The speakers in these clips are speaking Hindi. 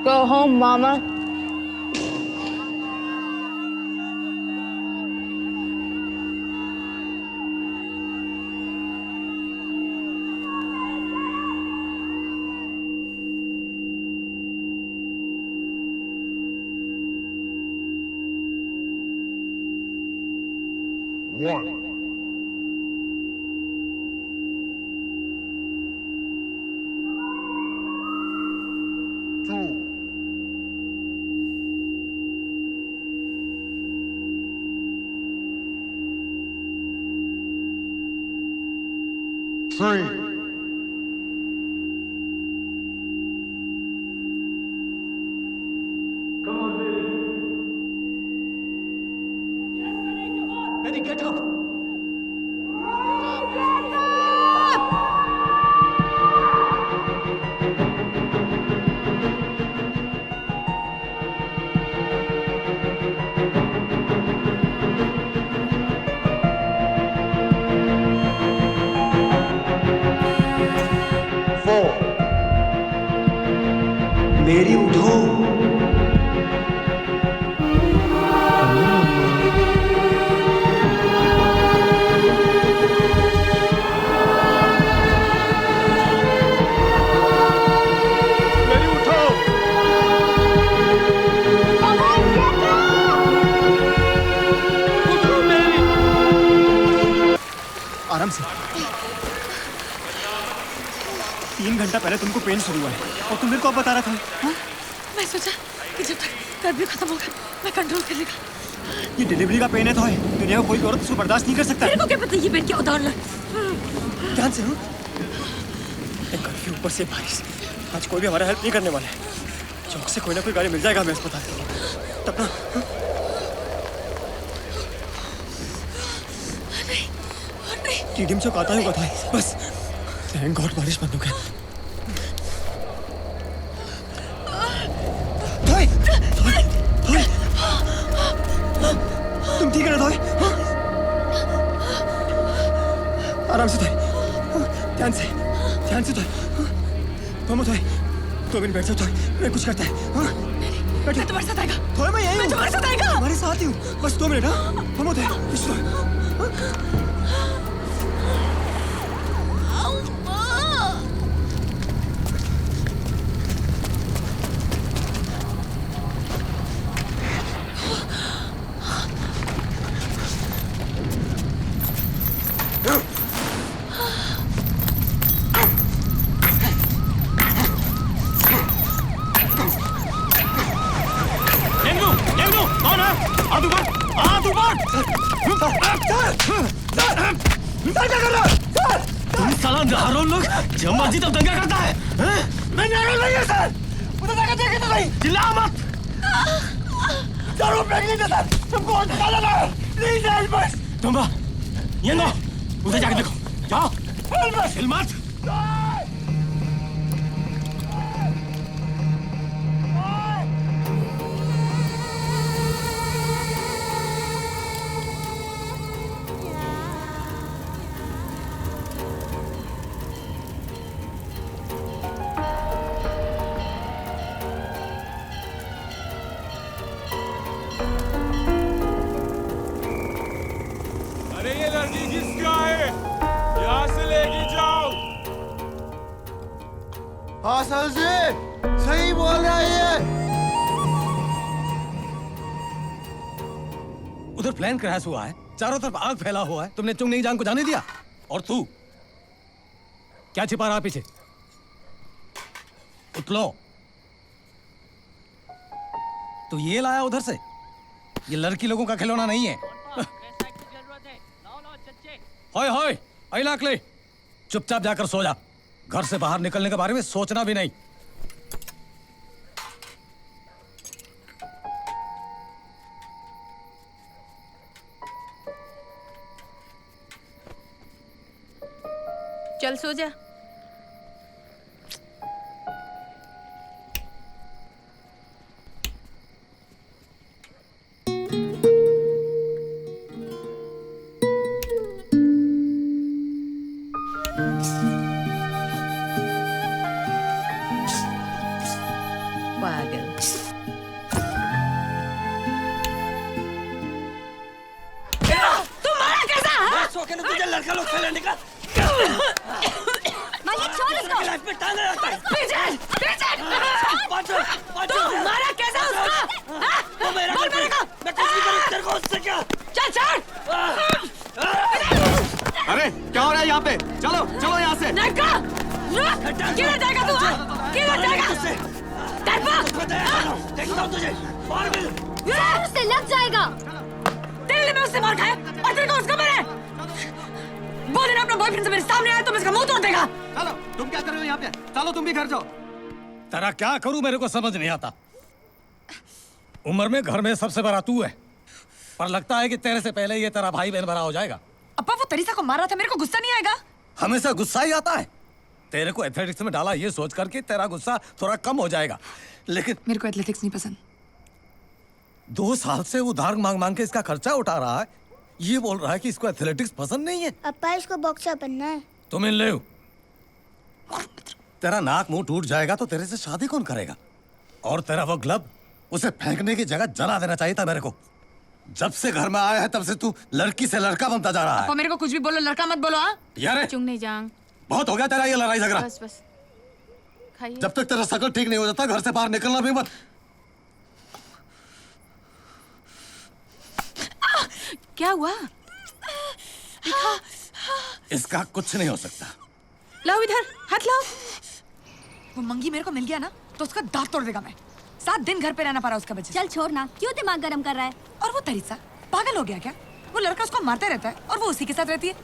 Go home, Mama. One. Two. Three. Come on, Billy. Yes, Billy, come on. Billy, get up. Four. मेरी उठो। मेरी उठो। उठो मेरी। आराम से। 3 घंटा पहले तुमको पेन शुरू हुआ है और तुम मेरे को अब बता रहा था। हाँ? मैं सोचा कि जब तक दर्द भी खत्म होगा मैं कंट्रोल कर लेगा। ये डिलीवरी का पेन है तो है, दुनिया में कोई औरत इसको बर्दाश्त नहीं कर सकता। मेरे को क्या पता ये पेन क्या उधार ला। ध्यान से हो। एक कर्फ्यू ऊपर से बारिश, आज कोई भी हमारा हेल्प नहीं करने वाला है। चौक से कोई ना कोई गाड़ी मिल जाएगा हमें अस्पताल तब ना। टीडीएम चौक आता ही होगा था बस। थैंक गॉड बारिश बंद हो गया। थोई, थोई, थोई। तुम ठीक है ना थोई? आराम से थोई, ध्यान से थोई। तुम थोई, 2 मिनट बैठ जाओ थोई, मैं कुछ करता है। बैठो। मैं तुम्हारे साथ आएगा। थोई मैं यही हूँ। मैं तुम्हारे साथ आएगा। तुम्हारे साथ ही हूँ। बस 2 मिनट। हाँ, हम थोई, कुछ थोई। कौन है? हाथ ऊपर, हाथ ऊपर। सर क्या कर रहा है? सर! तुम साला नारोल लोग जब मर्जी तब दंगा करता है। मैं नारोल नहीं है सर। उधर जाकर देखे तो सही। चिल्ला मत। दारू प्रेग्नेंट है सर। तुमको हटा देना है। Please help us. तुम ये लो, उधर जाके देखो। जाओ। Help us. चिल्ल मत। अरे ये लड़की किसका है? यहाँ से लेके जाओ। हाँ सर जी, सही बोल रहा है ये। उधर प्लेन क्रैश हुआ है, चारों तरफ आग फैला हुआ है। तुमने चुंगनी जान को जाने दिया? और तू क्या छिपा रहा पीछे? उठलो। तू ये लाया उधर से? ये लड़की लोगों का खिलौना नहीं है। होय होय, अइलाकले, चुपचाप जाकर सो जा। घर से बाहर निकलने के बारे में सोचना भी नहीं। चल सो जा। Wagon. तू मारा कैसे उसको? वो मेरा बोल मेरे को। मैं कुछ नहीं करूँ तेरे को उससे क्या? चल छोड़। अरे क्या हो रहा है यहाँ पे? चलो चलो यहाँ से। नरका, किधर जाएगा तू? किधर जाएगा? डरपोक। देखता हूँ तुझे। मार मिल। उससे लग जाएगा। तेरे लिए मैं उससे मार खाया और तेरे को उसका मारे। वो दिन अपना बॉयफ्रेंड से मेरे सामने आया तो मैं इसका मुंह तोड़ देगा। चलो तुम क्या कर रहे हो यहाँ पे? चलो तुम भी घर जाओ। तेरा क्या करूं मेरे को समझ नहीं आता। उम्र में घर में सबसे बड़ा तू है, पर लगता है कि तेरे से पहले ये तेरा भाई बहन बड़ा हो जाएगा। अप्पा वो तरीसा को मारा था, मेरे को गुस्सा नहीं आएगा? हमेशा गुस्सा ही आता है। तेरे को एथलेटिक्स में डाला ये सोच करके तेरा गुस्सा थोड़ा कम हो जाएगा, लेकिन मेरे को एथलेटिक्स नहीं पसंद। 2 साल से उधार मांग मांग के इसका खर्चा उठा रहा है, ये बोल रहा है कि इसको एथलेटिक्स पसंद नहीं है। अप्पा इसको बॉक्सर बनना है। तुम इन ले तेरा नाक मुंह टूट जाएगा तो तेरे से शादी कौन करेगा? और तेरा वो ग्लब उसे फेंकने की जगह जला देना चाहिए था मेरे को। जब से घर में आया है तब से तू लड़की से लड़का बनता जा रहा है। मेरे को कुछ भी बोलो, लड़का मत बोलो। हाँ यार चुंगनी जांग, बहुत हो गया तेरा ये लड़ाई झगड़ा। बस बस खाइए। जब तक तेरा शकल ठीक नहीं हो जाता घर से बाहर निकलना भी मत। क्या हुआ? इसका कुछ नहीं हो सकता। लाओ इधर, हाथ लाओ। वो मंगी मेरे को मिल गया ना तो उसका दांत तोड़ देगा मैं। 7 दिन घर पे रहना पड़ा उसका वजह से। चल छोड़ ना, क्यों दिमाग गरम कर रहा है? और वो तरीसा पागल हो गया क्या? वो लड़का उसको मारता रहता है और वो उसी के साथ रहती है।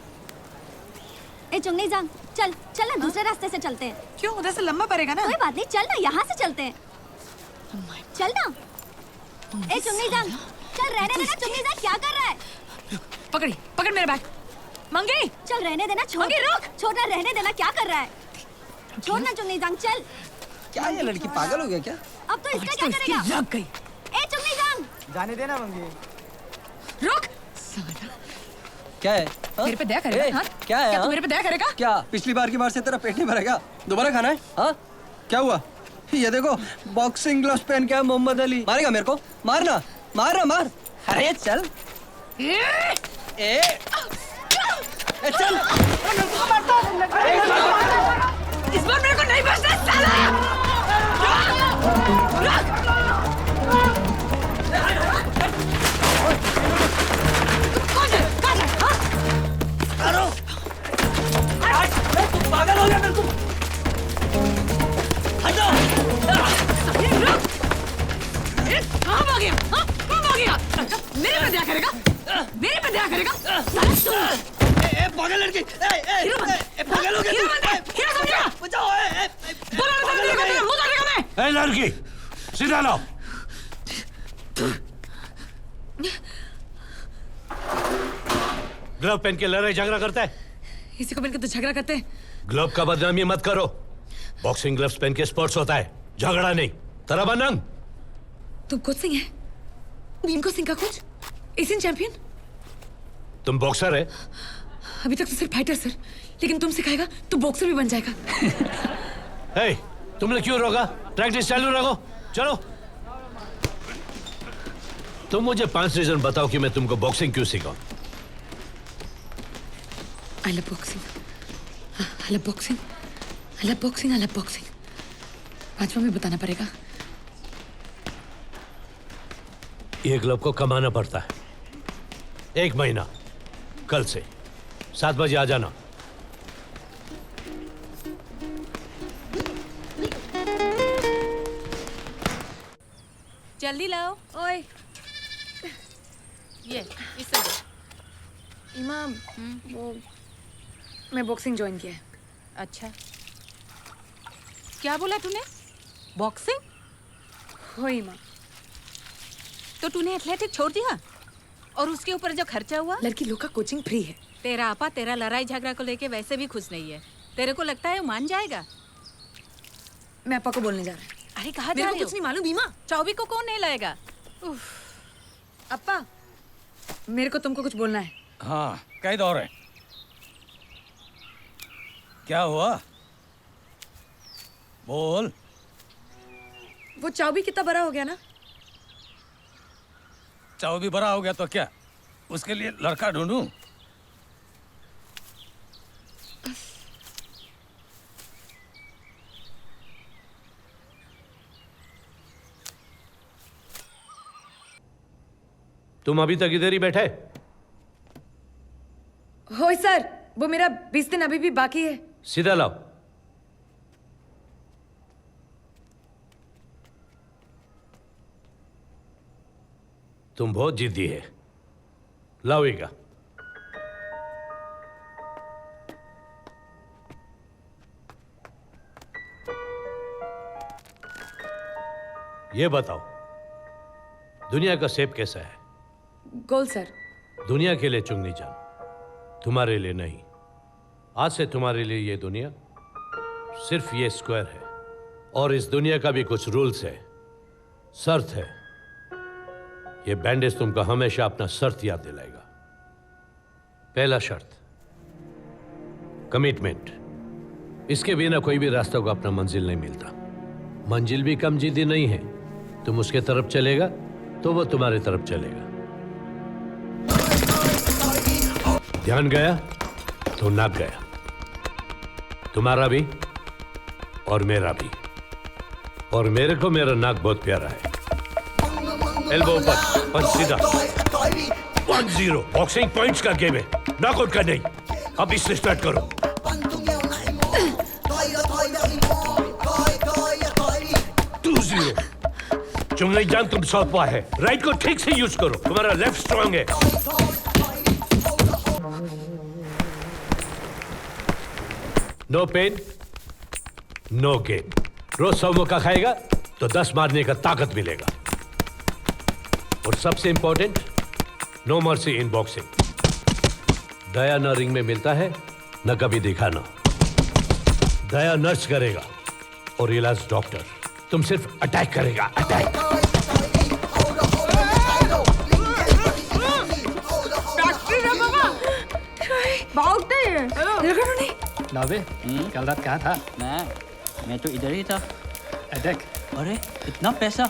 ए चुंगनी जांग, चल चल ना, दूसरे रास्ते से चलते हैं। क्यों? उधर से लंबा पड़ेगा ना। कोई बात नहीं, चल ना, यहाँ से चलते हैं। चल ना। ए चुंगनी जांग, चल रहने देना। चुंगनी जांग क्या कर रहा है? पकड़ी, पकड़ मेरे बैग। मंगी चल रहने देना, छोड़। मंगी रुक। छोड़ना, रहने देना, क्या कर रहा है? छोड़ ना चुंगनी जांग, चल। क्या ये लड़की पागल हो गया क्या? अब तो इसका क्या करेगा? लग गई। ए चुंगनी जांग, जाने देना मंगी। रुक। क्या है? मेरे पे दया करेगा? हाँ? क्या है? क्या तू मेरे पे दया करेगा? क्या पिछली बार की बार से तेरा पेट नहीं भरेगा? दोबारा खाना है? हाँ क्या हुआ? ये देखो बॉक्सिंग ग्लव्स पहन के आया मोहम्मद अली। मारेगा मेरे को? मारना मारना मार। अरे चल ए चल। इस बार मेरे को नहीं बचना साला। पागल हो गया मेरे को। हटो। कहाँ भाग गया? हाँ? कहाँ भाग गया? मेरे पे दया करेगा? मेरे पे दया करेगा? पागल लड़की। पागल हो गया। हीरो समझेगा? बचाओ। बोला ना तेरे को, तेरा मुंह तोड़ेगा मैं। ए लड़की, सीधा लाओ। ग्लव पहन के लड़ाई झगड़ा करता है। इसी को मिलकर तो झगड़ा करते हैं। ग्लव का बदनामी मत करो। बॉक्सिंग ग्लव्स पहन के स्पोर्ट्स होता है, झगड़ा नहीं। तेरा बनंग। तुम कोच सिंह है? इनको सिंह का कोच? Asian champion? तुम बॉक्सर है? अभी तक तो सिर्फ फाइटर सर, लेकिन तुम सिखाएगा तो बॉक्सर भी बन जाएगा। हे, तुमने क्यों रोका? प्रैक्टिस चालू रखो। चलो। तुम मुझे 5 रीजन बताओ कि मैं तुमको बॉक्सिंग क्यों सिखाऊं। I love boxing. I love boxing. I love boxing. I love boxing. 5वां में बताना पड़ेगा। ये ग्लव को कमाना पड़ता है। 1 महीना, कल से 7 बजे आ जाना। जल्दी लाओ। ओए, ये इससे दो। इमाम, वो मैं बॉक्सिंग ज्वाइन किया है। अच्छा, क्या बोला तूने? बॉक्सिंग? हो इमाम। तो तूने एथलेटिक छोड़ दिया? और उसके ऊपर जो खर्चा हुआ? लड़की लोग का कोचिंग फ्री है। तेरा आपा तेरा लड़ाई झगड़ा को लेके वैसे भी खुश नहीं है। तेरे को लगता है वो मान जाएगा? मैं अपा को बोलने जा रहा है। अरे कहाँ जा मेरे को रही हो? कुछ नहीं मालूम बीमा। चौबी को कौन नहीं लाएगा? अपा, मेरे को तुमको कुछ बोलना है। हाँ, कई दौर है। क्या हुआ? बोल। वो चाबी कितना बड़ा हो गया ना? चाव भी बड़ा हो गया तो क्या उसके लिए लड़का ढूंढूं? तुम अभी तक इधर ही बैठे? हो सर, वो मेरा 20 दिन अभी भी बाकी है। सीधा लाओ। तुम बहुत जिद्दी है, लाओगा। ये बताओ, दुनिया का शेप कैसा है? गोल सर। दुनिया के लिए चुंगनी जान, तुम्हारे लिए नहीं। आज से तुम्हारे लिए ये दुनिया सिर्फ ये स्क्वायर है, और इस दुनिया का भी कुछ रूल्स है, शर्त है। ये बैंडेज तुमको हमेशा अपना शर्त याद दिलाएगा। पहला शर्त, कमिटमेंट। इसके बिना कोई भी रास्ता को अपना मंजिल नहीं मिलता। मंजिल भी कम जिद्दी नहीं है। तुम उसके तरफ चलेगा तो वो तुम्हारी तरफ चलेगा। ध्यान गया तो नाक गया, तुम्हारा भी और मेरा भी। और मेरे को मेरा नाक बहुत प्यारा है। एल्बो ऊपर, पंच सीधा। 1-0 बॉक्सिंग पॉइंट्स का गेम है, नॉकआउट का नहीं। अब इससे स्टार्ट करो। 2-0। चुंगली जान, तुम सौंपा है, राइट को ठीक से यूज करो, तुम्हारा लेफ्ट स्ट्रांग है। No pain no gain. रोज 100 मौका खाएगा तो 10 मारने का ताकत मिलेगा। और सबसे important, no mercy in boxing. दया न रिंग में मिलता है, न कभी दिखाना। दया नर्स करेगा और इलाज डॉक्टर। तुम सिर्फ अटैक करेगा, अटैक। नावे, कल रात कहाँ था? मैं तो इधर ही था। देख, अरे इतना पैसा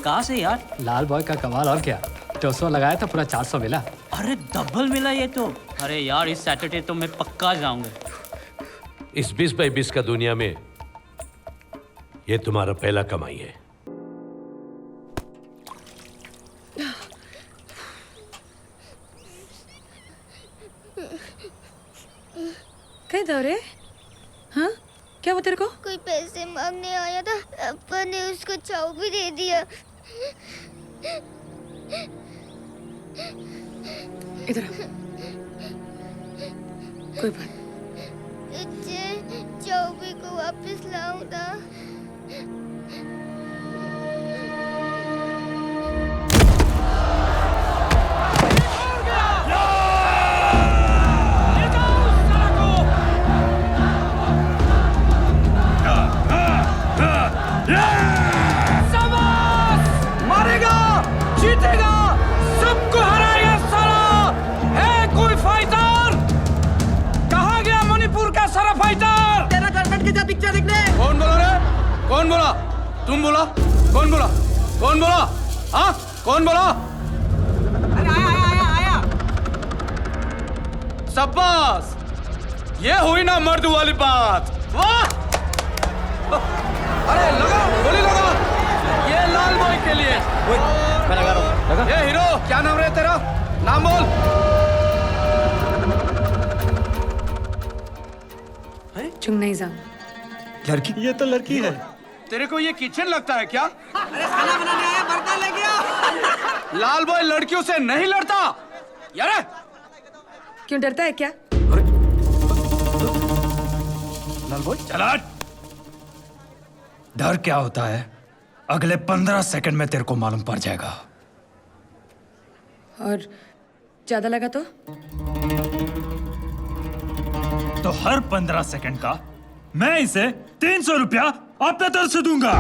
कहाँ से यार? लाल बॉय का कमाल। और क्या, 200 लगाया तो पूरा 400 मिला। अरे डबल मिला ये तो। अरे यार, इस सैटरडे तो मैं पक्का जाऊंगा। इस 20x20 का दुनिया में ये तुम्हारा पहला कमाई है। कहीं दौरे? हाँ, क्या वो तेरे को? कोई पैसे मांगने आया था, अब्बा ने उसको चाउ भी दे दिया। इधर आ। कोई बात। चाउबी को वापस लाऊंगा। मारेगा, जीतेगा, सबको हराएगा साला। है कोई फाइटर? कहाँ गया मणिपुर का सारा फाइटर? तेरा गर्लफ्रेंड के साथ पिक्चर दिखने। कौन बोला रे? कौन बोला? तुम बोला? कौन बोला? कौन बोला? हाँ, कौन बोला? अरे आया। शाबाश, ये हुई ना मर्द वाली बात। वाह! अरे लगा, गोली लगा। ये लाल बॉय के लिए। मैं लगा रहा हूँ। लगा? ये हीरो, क्या नाम है तेरा? नाम बोल। चुंगनी जान। लड़की? ये तो लड़की है। तेरे को ये किचन लगता है क्या? अरे खाना बनाने आया, बर्तन ले गया। लाल बॉय लड़कियों से नहीं लड़ता यार। क्यों डरता है क्या? लाल बॉय, चला। डर क्या होता है? अगले 15 सेकंड में तेरे को मालूम पड़ जाएगा। और ज्यादा लगा तो हर 15 सेकंड का मैं इसे 300 रुपया अपने तरफ से दूंगा।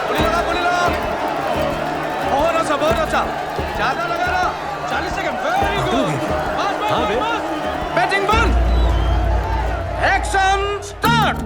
गोली लगा। बहुत अच्छा। ज्यादा लगा ना। 40 सेकंड। Very good. हाँ बे। बैटिंग बंद। Action start.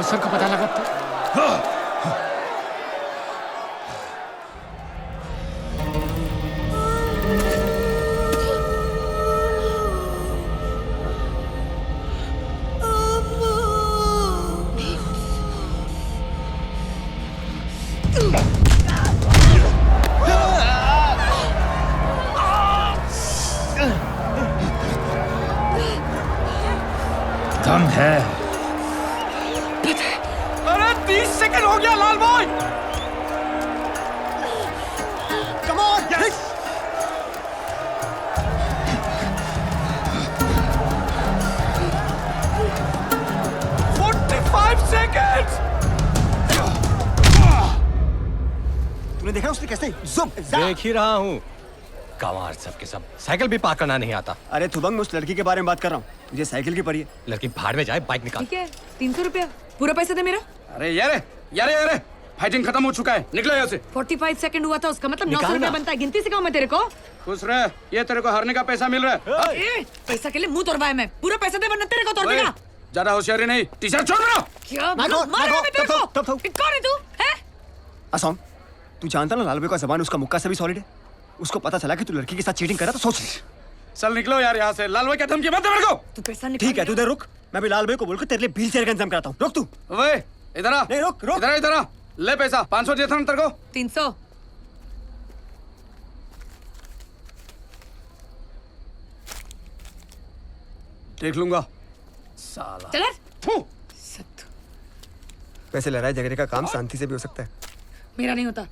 सर को पता लगा तो? दम है। अरे 30 सेकंड हो गया लाल boy. Come on yes. 45 seconds. तूने देखा उसने कैसे जुम देख ही रहा हूँ। कमार सब के सब साइकिल भी पार करना नहीं आता। अरे तुबंग, उस लड़की के बारे में बात कर रहा हूँ, मुझे साइकिल की पड़ी है। लड़की भाड़ में जाए, बाइक निकाल। ठीक है, 300 रुपया पूरा पैसा दे मेरा। अरे यार यार फाइटिंग खत्म हो चुका है, निकलो यहाँ से। 45 सेकंड हुआ था उसका, मतलब 900 रुपया बनता है। गिनती सिखाऊं मैं तेरे को? खुश रह, ये तेरे को हारने का पैसा मिल रहा है। पैसा के लिए मुंह तोड़वाया मैं। पूरा पैसा दे वरना तेरे को तोड़ देगा। ज्यादा होशियारी नहीं, टी शर्ट छोड़ दो। क्या मारो मैं तेरे को? कौन है तू? हैं? असम, तू जानता ना लाल भाई का जबान उसका मुक्का से भी सॉलिड है। उसको पता चला कि तू लड़की के साथ चीटिंग कर रहा, तो सोच ले। चल निकलो यार यहाँ से। लाल भाई क्या धमकी मत दे मेरे को। तू पैसा निकाल। ठीक है, तू इधर रुक, मैं भी लाल भाई को बोलकर तेरे लिए व्हील चेयर का इंतजाम कराता हूँ। रुक तू। वे इधर आ। नहीं रुक रुक। इधर आ, ले पैसा। 500 दिया था ना तेरे को। 300। देख लूंगा साला। चल वैसे लड़ाई झगड़े का काम शांति से भी हो सकता है। मेरा नहीं होता।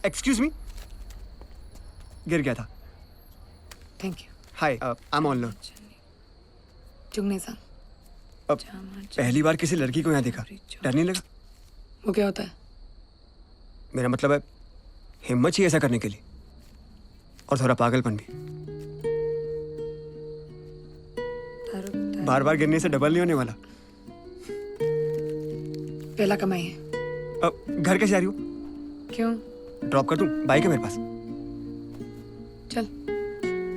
एक्सक्यूज मी, गिर गया था। Thank you. Hi, I am on. चुगने सा। पहली बार किसी लड़की को यहाँ देखा, डर नहीं लगा? वो क्या होता है? मेरा मतलब है हिम्मत चाहिए ऐसा करने के लिए, और थोड़ा पागलपन भी। बार बार गिरने से डबल नहीं होने वाला। पहला कमाई है। घर कैसे आ रही हो? क्यों? ड्रॉप कर दूं? बाइक है मेरे पास। चल।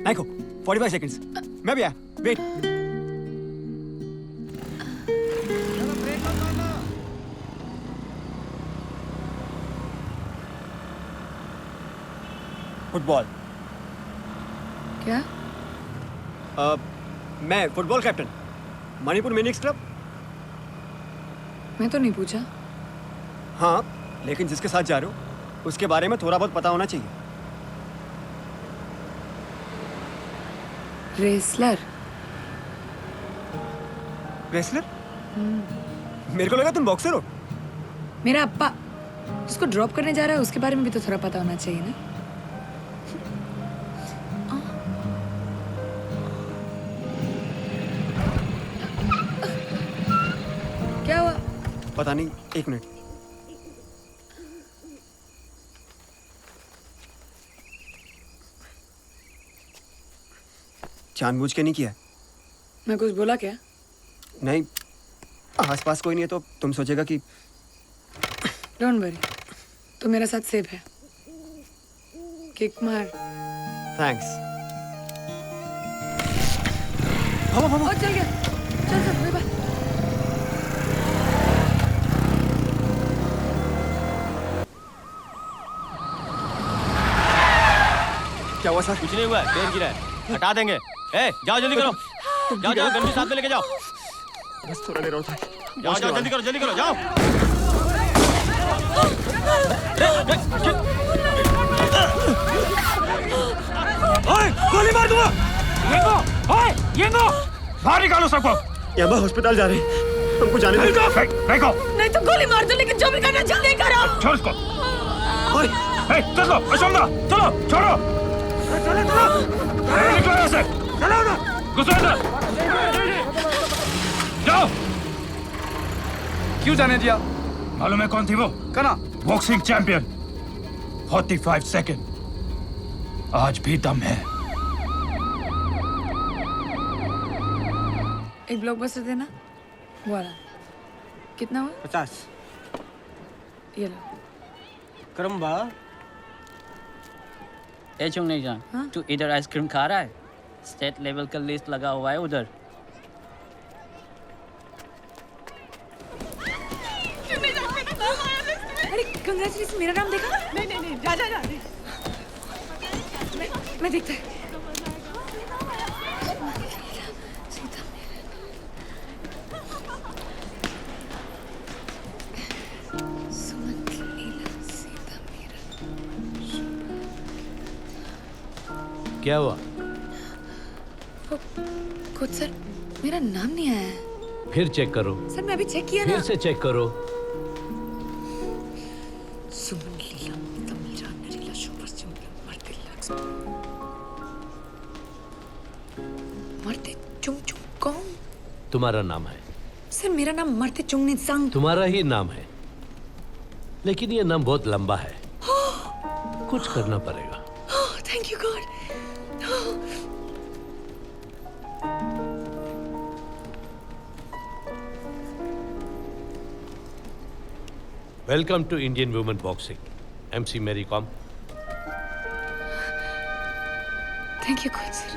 नाइको, 45 सेकंड्स। मैं भी आया। वेट। फुटबॉल। क्या? मैं football captain, Manipur Minix club. मैं तो नहीं पूछा। हाँ, लेकिन जिसके साथ जा रहे हो उसके बारे में थोड़ा बहुत पता होना चाहिए। रेसलर। रेसलर? मेरे को लगा तुम बॉक्सर हो। मेरा अप्पा जिसको ड्रॉप करने जा रहा है उसके बारे में भी तो थोड़ा पता होना चाहिए ना। क्या हुआ? पता नहीं, 1 मिनट। जानबूझ के नहीं किया। मैं कुछ बोला क्या? नहीं, आसपास कोई नहीं है तो तुम सोचेगा कि। डोंट वरी, तो मेरा साथ सेफ है। किक मार। थैंक्स। और चल गया। चल चल, बाय बाय। क्या हुआ सर? कुछ नहीं हुआ है, पेड़ गिरा है, हटा देंगे। ए, जाओ जल्दी करो। जाओ जाओ, गन भी साथ में लेके जाओ। बस थोड़ा देर और था। जाओ जाओ, जल्दी करो जाओ। ओए, गोली मार दूंगा। येंगो, बाहर निकालो सबको। याबा हॉस्पिटल जा रहे हैं, हमको जाने दो। देखो। नहीं तो गोली मार दो, लेकिन जो भी करना जल्दी करो। छोड़ इसको। ओए, चलो, अशोका, चलो, छोड़ो। चलो, निकलो यहाँ से। चलो ना, घुसो अंदर। जाओ। क्यों जाने दिया? मालूम है कौन थी वो? कना? Boxing champion. 45 सेकंड। आज भी दम है। एक ब्लॉकबस्टर देना। वाला कितना हुआ? 50। ये लो। करम्बा। ए चुंगने जान, तू इधर आइसक्रीम खा रहा है? स्टेट लेवल का लिस्ट लगा हुआ है उधर। गैस मेरा नाम देखा? नहीं नहीं नहीं, जा जा जा। मैं देखता है। क्या हुआ? खुद सर मेरा नाम नहीं आया है। फिर चेक करो। सर मैं अभी चेक किया ना। फिर से चेक करो। सुमन, लीला, तमीरा, नरीला, शोभा, चुंगल, मरते चुंग चुंग कौन? तुम्हारा नाम है। सर मेरा नाम मरते चुंग निजांग। तुम्हारा ही नाम है, लेकिन ये नाम बहुत लंबा है। कुछ करना पड़ेगा। Thank you God. Welcome to Indian women boxing, MC Mary Kom. Thank you God sir.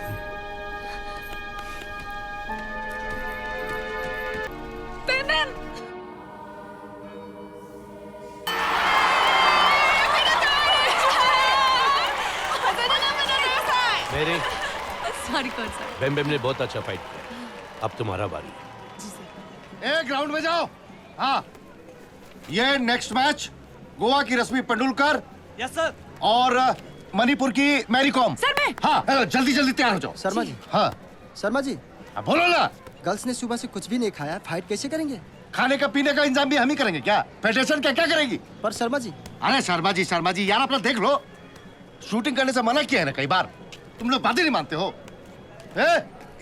Mary sorry कौन सा? बेम बेम ने बहुत अच्छा फाइट किया। अब तुम्हारा बारी है। ए ग्राउंड में जाओ। हाँ, ये नेक्स्ट मैच गोवा की रश्मि पंडुलकर यस सर और मणिपुर की मैरी कॉम। सर मैं। हाँ, जल्दी जल्दी तैयार हो जाओ। शर्मा जी। हाँ शर्मा जी, बोलो ना। गर्ल्स ने सुबह से कुछ भी नहीं खाया, फाइट कैसे करेंगे? खाने का पीने का इंतजाम भी हम ही करेंगे क्या? फेडरेशन क्या क्या करेगी? पर शर्मा जी। अरे शर्मा जी यार, अपना देख लो। शूटिंग करने से मना किया है ना कई बार। तुम लोग बातें नहीं मानते हो।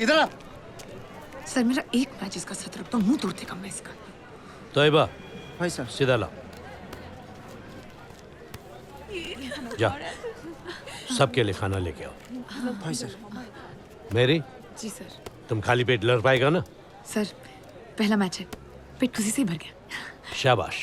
इधर आ। सर मेरा एक मैच इसका साथ रखता हूँ, मुंह तोड़ देगा मैं इसका। तोयबा भाई सर। सीधा ला। जा सबके लिए खाना लेके आओ। भाई सर। मेरी जी सर। तुम खाली पेट लड़ पाएगा ना? सर पहला मैच है, पेट खुशी से ही भर गया। शाबाश,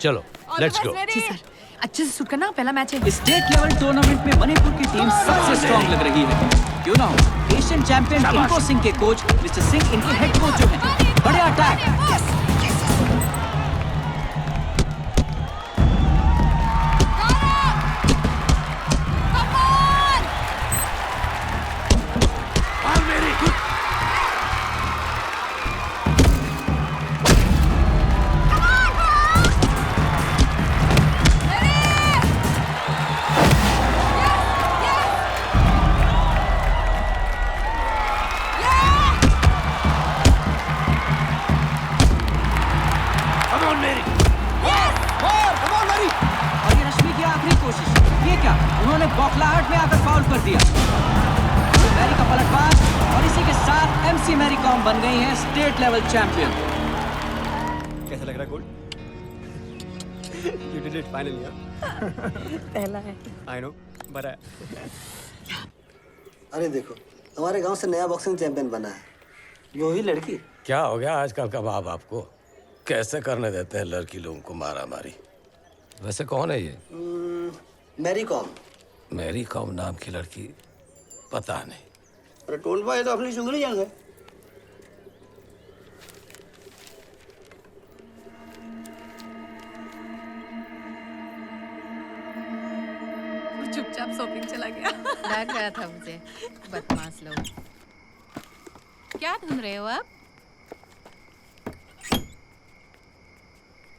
चलो लेट्स गो। जी सर, अच्छे से शूट करना, पहला मैच है। स्टेट लेवल टूर्नामेंट में मणिपुर की टीम सबसे स्ट्रॉन्ग लग रही है। क्यों ना हो, एशियन चैंपियन इंको सिंह के कोच मिस्टर सिंह इनके हेड कोच जो हैं। बड़े अटैक। उन्होंने बौखलाहट में आकर फाउल कर दिया। मैरी का पलटवार और इसी के साथ MC मैरी कॉम बन गई हैं स्टेट लेवल चैंपियन। कैसा लग रहा gold? You did it finally, पहला है। I know, but अरे देखो, हमारे गांव से नया बॉक्सिंग चैंपियन बना है। वो ही लड़की। क्या हो गया आजकल का माँ बाप को? कैसे करने देते हैं लड़की लोगों को मारा मारी? वैसे कौन है ये? Mary com. मैरी कॉम नाम की लड़की? पता नहीं। अरे टोल भाई तो अपनी चुंगली जान गए। चुपचाप शॉपिंग चला गया। लग रहा था मुझे, बदमाश लोग। क्या ढूंढ रहे हो आप?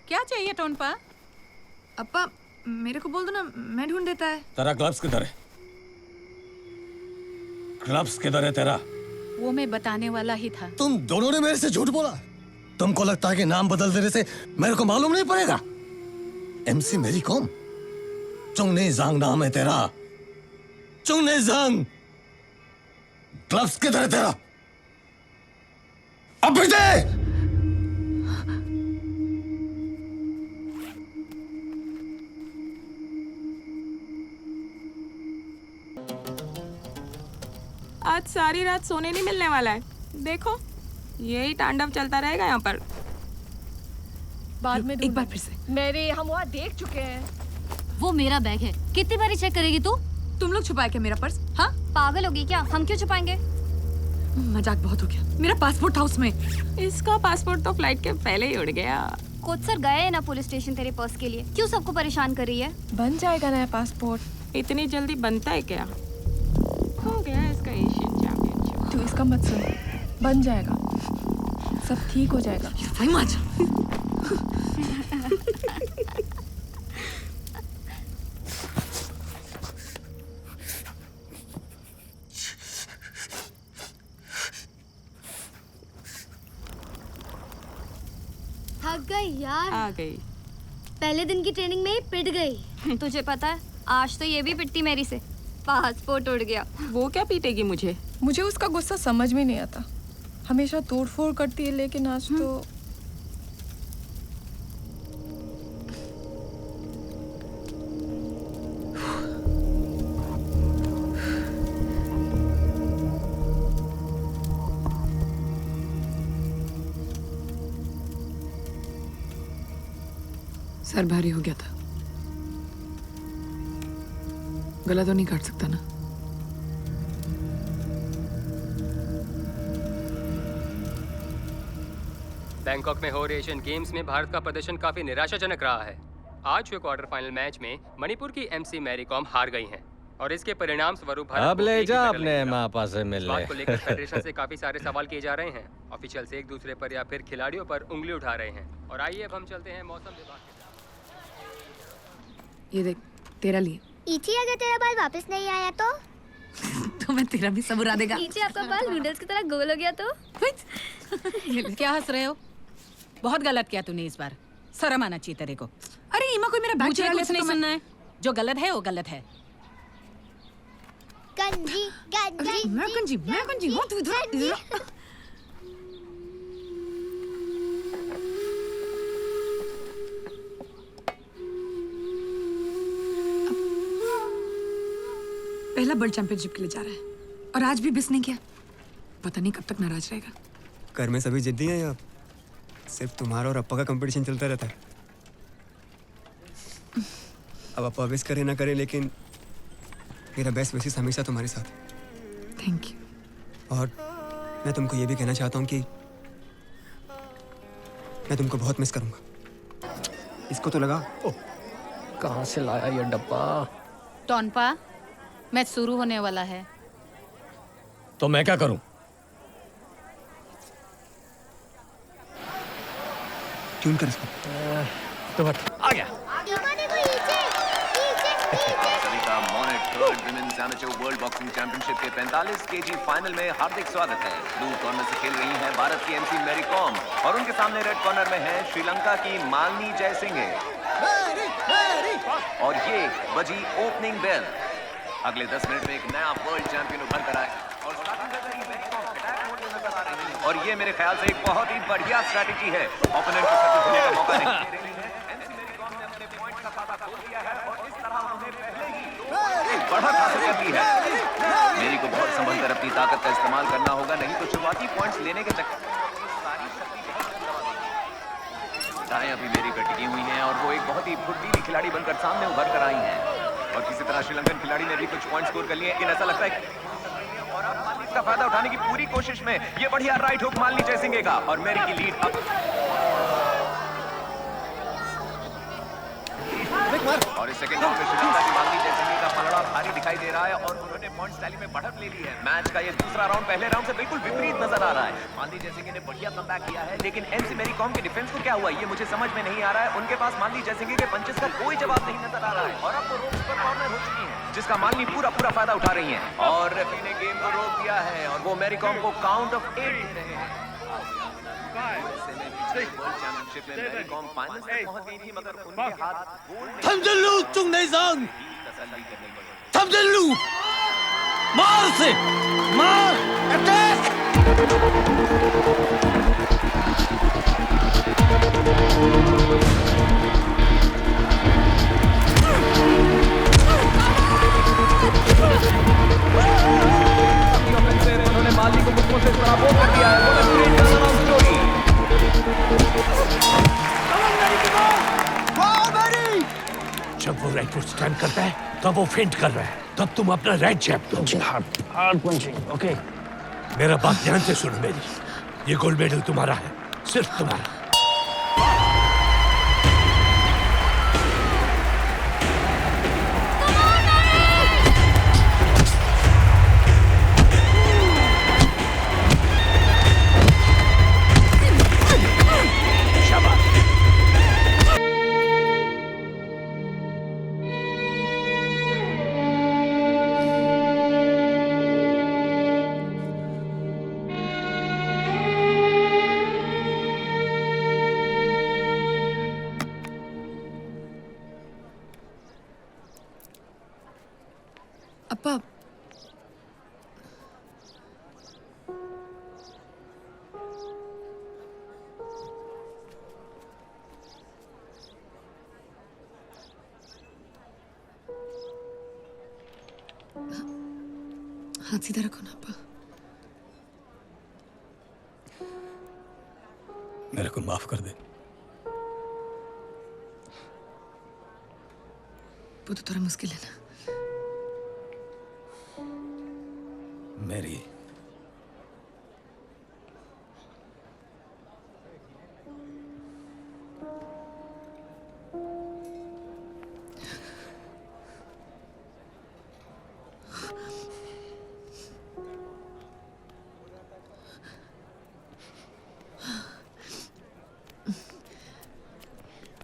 क्या चाहिए टोनपा? अप्पा मेरे को बोल दो ना, मैं ढूंढ देता है। तेरा ग्लव्स किधर है? ग्लव्स किधर है तेरा? वो मैं बताने वाला ही था। तुम दोनों ने मेरे से झूठ बोला। तुमको लगता है कि नाम बदल देने से मेरे को मालूम नहीं पड़ेगा? MC मैरी कॉम, चुंगने जांग नाम है तेरा। चुंगने जांग। ग्लव्स किधर है तेरा? अब भी दे। आज सारी रात सोने नहीं मिलने वाला है। देखो यही तांडव चलता रहेगा यहाँ पर। बाद में एक बार फिर से। मेरे हम वहाँ देख चुके हैं। वो मेरा बैग है, कितनी बारी चेक करेगी तू? तुम लोग छुपाए क्या मेरा पर्स? हाँ पागल होगी क्या? हम क्यों छुपाएंगे? मजाक बहुत हो गया। मेरा पासपोर्ट था उसमें। इसका पासपोर्ट तो फ्लाइट के पहले ही उड़ गया। कोच सर गए हैं ना पुलिस स्टेशन तेरे पर्स के लिए, क्यों सबको परेशान कर रही है? बन जाएगा नया पासपोर्ट, इतनी जल्दी बनता है क्या? हो गया इसका एशियन चैंपियनशिप। तू इसका मत सुन, बन जाएगा, सब ठीक हो जाएगा। भाई मत। थक गई यार। आ गई। पहले दिन की ट्रेनिंग में ही पिट गई। तुझे पता है आज तो ये भी पिटती मेरी से, पासपोर्ट उड़ गया। वो क्या पीटेगी मुझे? मुझे उसका गुस्सा समझ में नहीं आता, हमेशा तोड़फोड़ करती है, लेकिन आज तो सर भारी हो गया था, गला तो नहीं काट सकता ना? बैंकॉक में हो रहे एशियन गेम्स में भारत का प्रदर्शन काफी निराशाजनक रहा है। आज हुए क्वार्टर फाइनल मैच में मणिपुर की एमसी मैरी कॉम हार गई हैं और इसके परिणाम स्वरूप भारत अब को ले एक ही जा मेडल अपने मिला। मापा से इस मिलने। बात को लेकर फेडरेशन से काफी सारे सवाल किए जा रहे हैं। ऑफिशियल्स एक दूसरे पर या फिर खिलाड़ियों पर उंगली उठा रहे हैं। और आइए अब हम चलते हैं मौसम विभाग के ये देख तेरा लिए। इची अगर तेरा बाल वापस नहीं आया तो? तो मैं तेरा भी सब उड़ा देगा। इची आपका बाल नूडल्स की तरह गोल हो गया तो? क्या हंस रहे हो? बहुत गलत किया तूने इस बार, शर्म आना चाहिए तेरे को। अरे ईमा कोई मेरा बैग मुझे चुरा लिया कुछ था नहीं तो मैं- सुनना है, जो गलत है वो गलत है। गंजी गंजी मैं गंजी हूँ, तू इधर पहला वर्ल्ड चैंपियनशिप के लिए जा रहा है और आज भी मिस नहीं किया। पता नहीं कब तक नाराज रहेगा। घर में सभी जिद्दी हैं या सिर्फ तुम्हारा और अप्पा का कंपटीशन चलता रहता है? अब अप्पा विश करे ना करे, लेकिन मेरा बेस्ट विशेस हमेशा तुम्हारे साथ। Thank you. और मैं तुमको ये भी कहना चाहता हूँ कि मैं तुमको बहुत मिस करूंगा। इसको तो लगा। कहाँ से लाया ये डब्बा? टॉनपा, मैच शुरू होने वाला है। तो मैं क्या करूं? ट्यून कर इसको। तो आ गया। सभी का मॉनिट world women's amateur world boxing championship के 45 केजी फाइनल में हार्दिक स्वागत है। ब्लू कॉर्नर से खेल रही हैं भारत की एमसी मैरी कॉम और उनके सामने रेड कॉर्नर में है श्रीलंका की मालनी जयसिंघे। और ये बजी ओपनिंग बेल। अगले 10 मिनट में एक नया वर्ल्ड चैंपियन उभर कर आए और स्टार्टिंग कर रही मैरी कॉम अटैक मोड में नजर आ रही है और ये मेरे ख्याल से एक बहुत ही बढ़िया स्ट्रेटजी है। ओपोनेंट को सभी होने का मौका नहीं दे रही है। एमसी मैरी कॉम ने अपने पॉइंट का खाता खोल दिया है और इस तरह उन्होंने पहले ही बढ़त हासिल कर ली है। मेरी को बहुत संभल कर अपनी ताकत का इस्तेमाल करना होगा, नहीं तो शुरुआती पॉइंट्स लेने के चक्कर में सारी शक्ति दाएं अभी मेरी पर टिकी हुई हैं और वो एक बहुत ही फुर्तीली खिलाड़ी बनकर सामने उभर कर आई हैं और किसी तरह श्रीलंकन खिलाड़ी ने भी कुछ पॉइंट स्कोर कर लिए, लेकिन ऐसा लगता है और अब मालनी इसका फायदा उठाने की पूरी कोशिश में ये बढ़िया राइट हुक मालनी जयसिंघे का और मेरी की लीड अब और इस सेकंड राउंड में श्रीलंका की मालनी जयसिंघे का पलड़ा भारी दिखाई दे रहा है और उन्होंने पॉइंट्स टैली में बढ़त ले ली है। मैच का ये दूसरा राउंड पहले राउंड से बिल्कुल विपरीत नजर आ रहा है। मालनी जयसिंघे ने बढ़िया कमबैक किया है, लेकिन एमसी मैरी कॉम के डिफेंस को क्या हुआ ये मुझे समझ में नहीं आ रहा है। उनके पास मालनी जयसिंघे के पंचेस का कोई जवाब नहीं नजर आ रहा है और अब वो रोप्स पर कॉर्नर हो चुकी है, जिसका मालनी पूरा फायदा उठा रही है और रेफरी ने गेम को रोक दिया है और वो मैरी कॉम को काउंट ऑफ 8 दे रहे हैं। वर्ल्ड चैंपियनशिप में मैरी कॉम फाइनल तक पहुंच गई थी, मगर उनके हाथ गोल नहीं। 他们的路中内脏， तसल्ली करनी पड़ी। 他们的路，मार से मार अटैक। उन्होंने मालनी को मुक्कों से पराभव कर दिया है। What a great turnaround story! जब वो राइट फुट स्टैंड करता है तब वो फेंट कर रहा है, तब तुम अपना राइट जैब दो। Hard punching, okay. मेरा बात ध्यान से सुनो मेरी, ये गोल्ड मेडल तुम्हारा है, सिर्फ तुम्हारा। पापा हाथ सीधा रखो ना पापा। मेरे को माफ कर दे। वो तो थोड़ा मुश्किल है ना। मेरी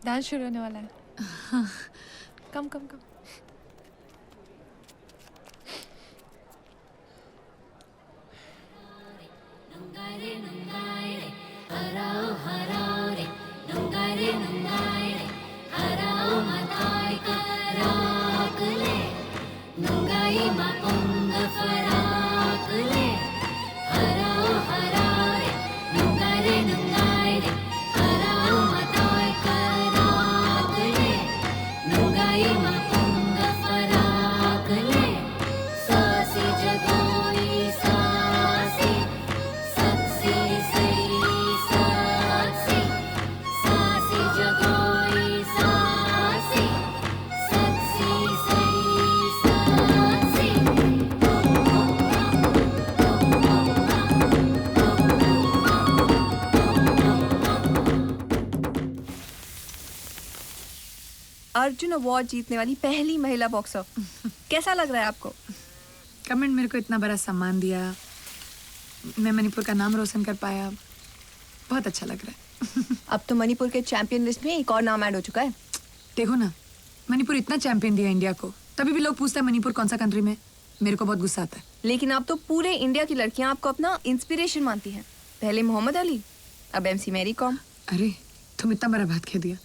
डांस शुरू होने वाला है। हाँ। कम कम कम। अर्जुन अवार्ड जीतने वाली पहली महिला बॉक्सर, कैसा लग रहा है आपको? कमेंट मेरे को इतना बड़ा सम्मान दिया, मैं मणिपुर का नाम रोशन कर पाया, बहुत अच्छा लग रहा है। अब तो मणिपुर के चैंपियन लिस्ट में एक और नाम ऐड हो चुका है। देखो ना, मणिपुर इतना चैंपियन दिया इंडिया को, तभी भी लोग पूछते हैं मणिपुर कौन सा कंट्री में। मेरे को बहुत गुस्सा आता है। लेकिन अब तो पूरे इंडिया की लड़कियां आपको अपना इंस्पिरेशन मानती हैं। पहले मोहम्मद अली, अब MC मैरी कॉम। अरे तुम इतना बड़ा बात कह दिया।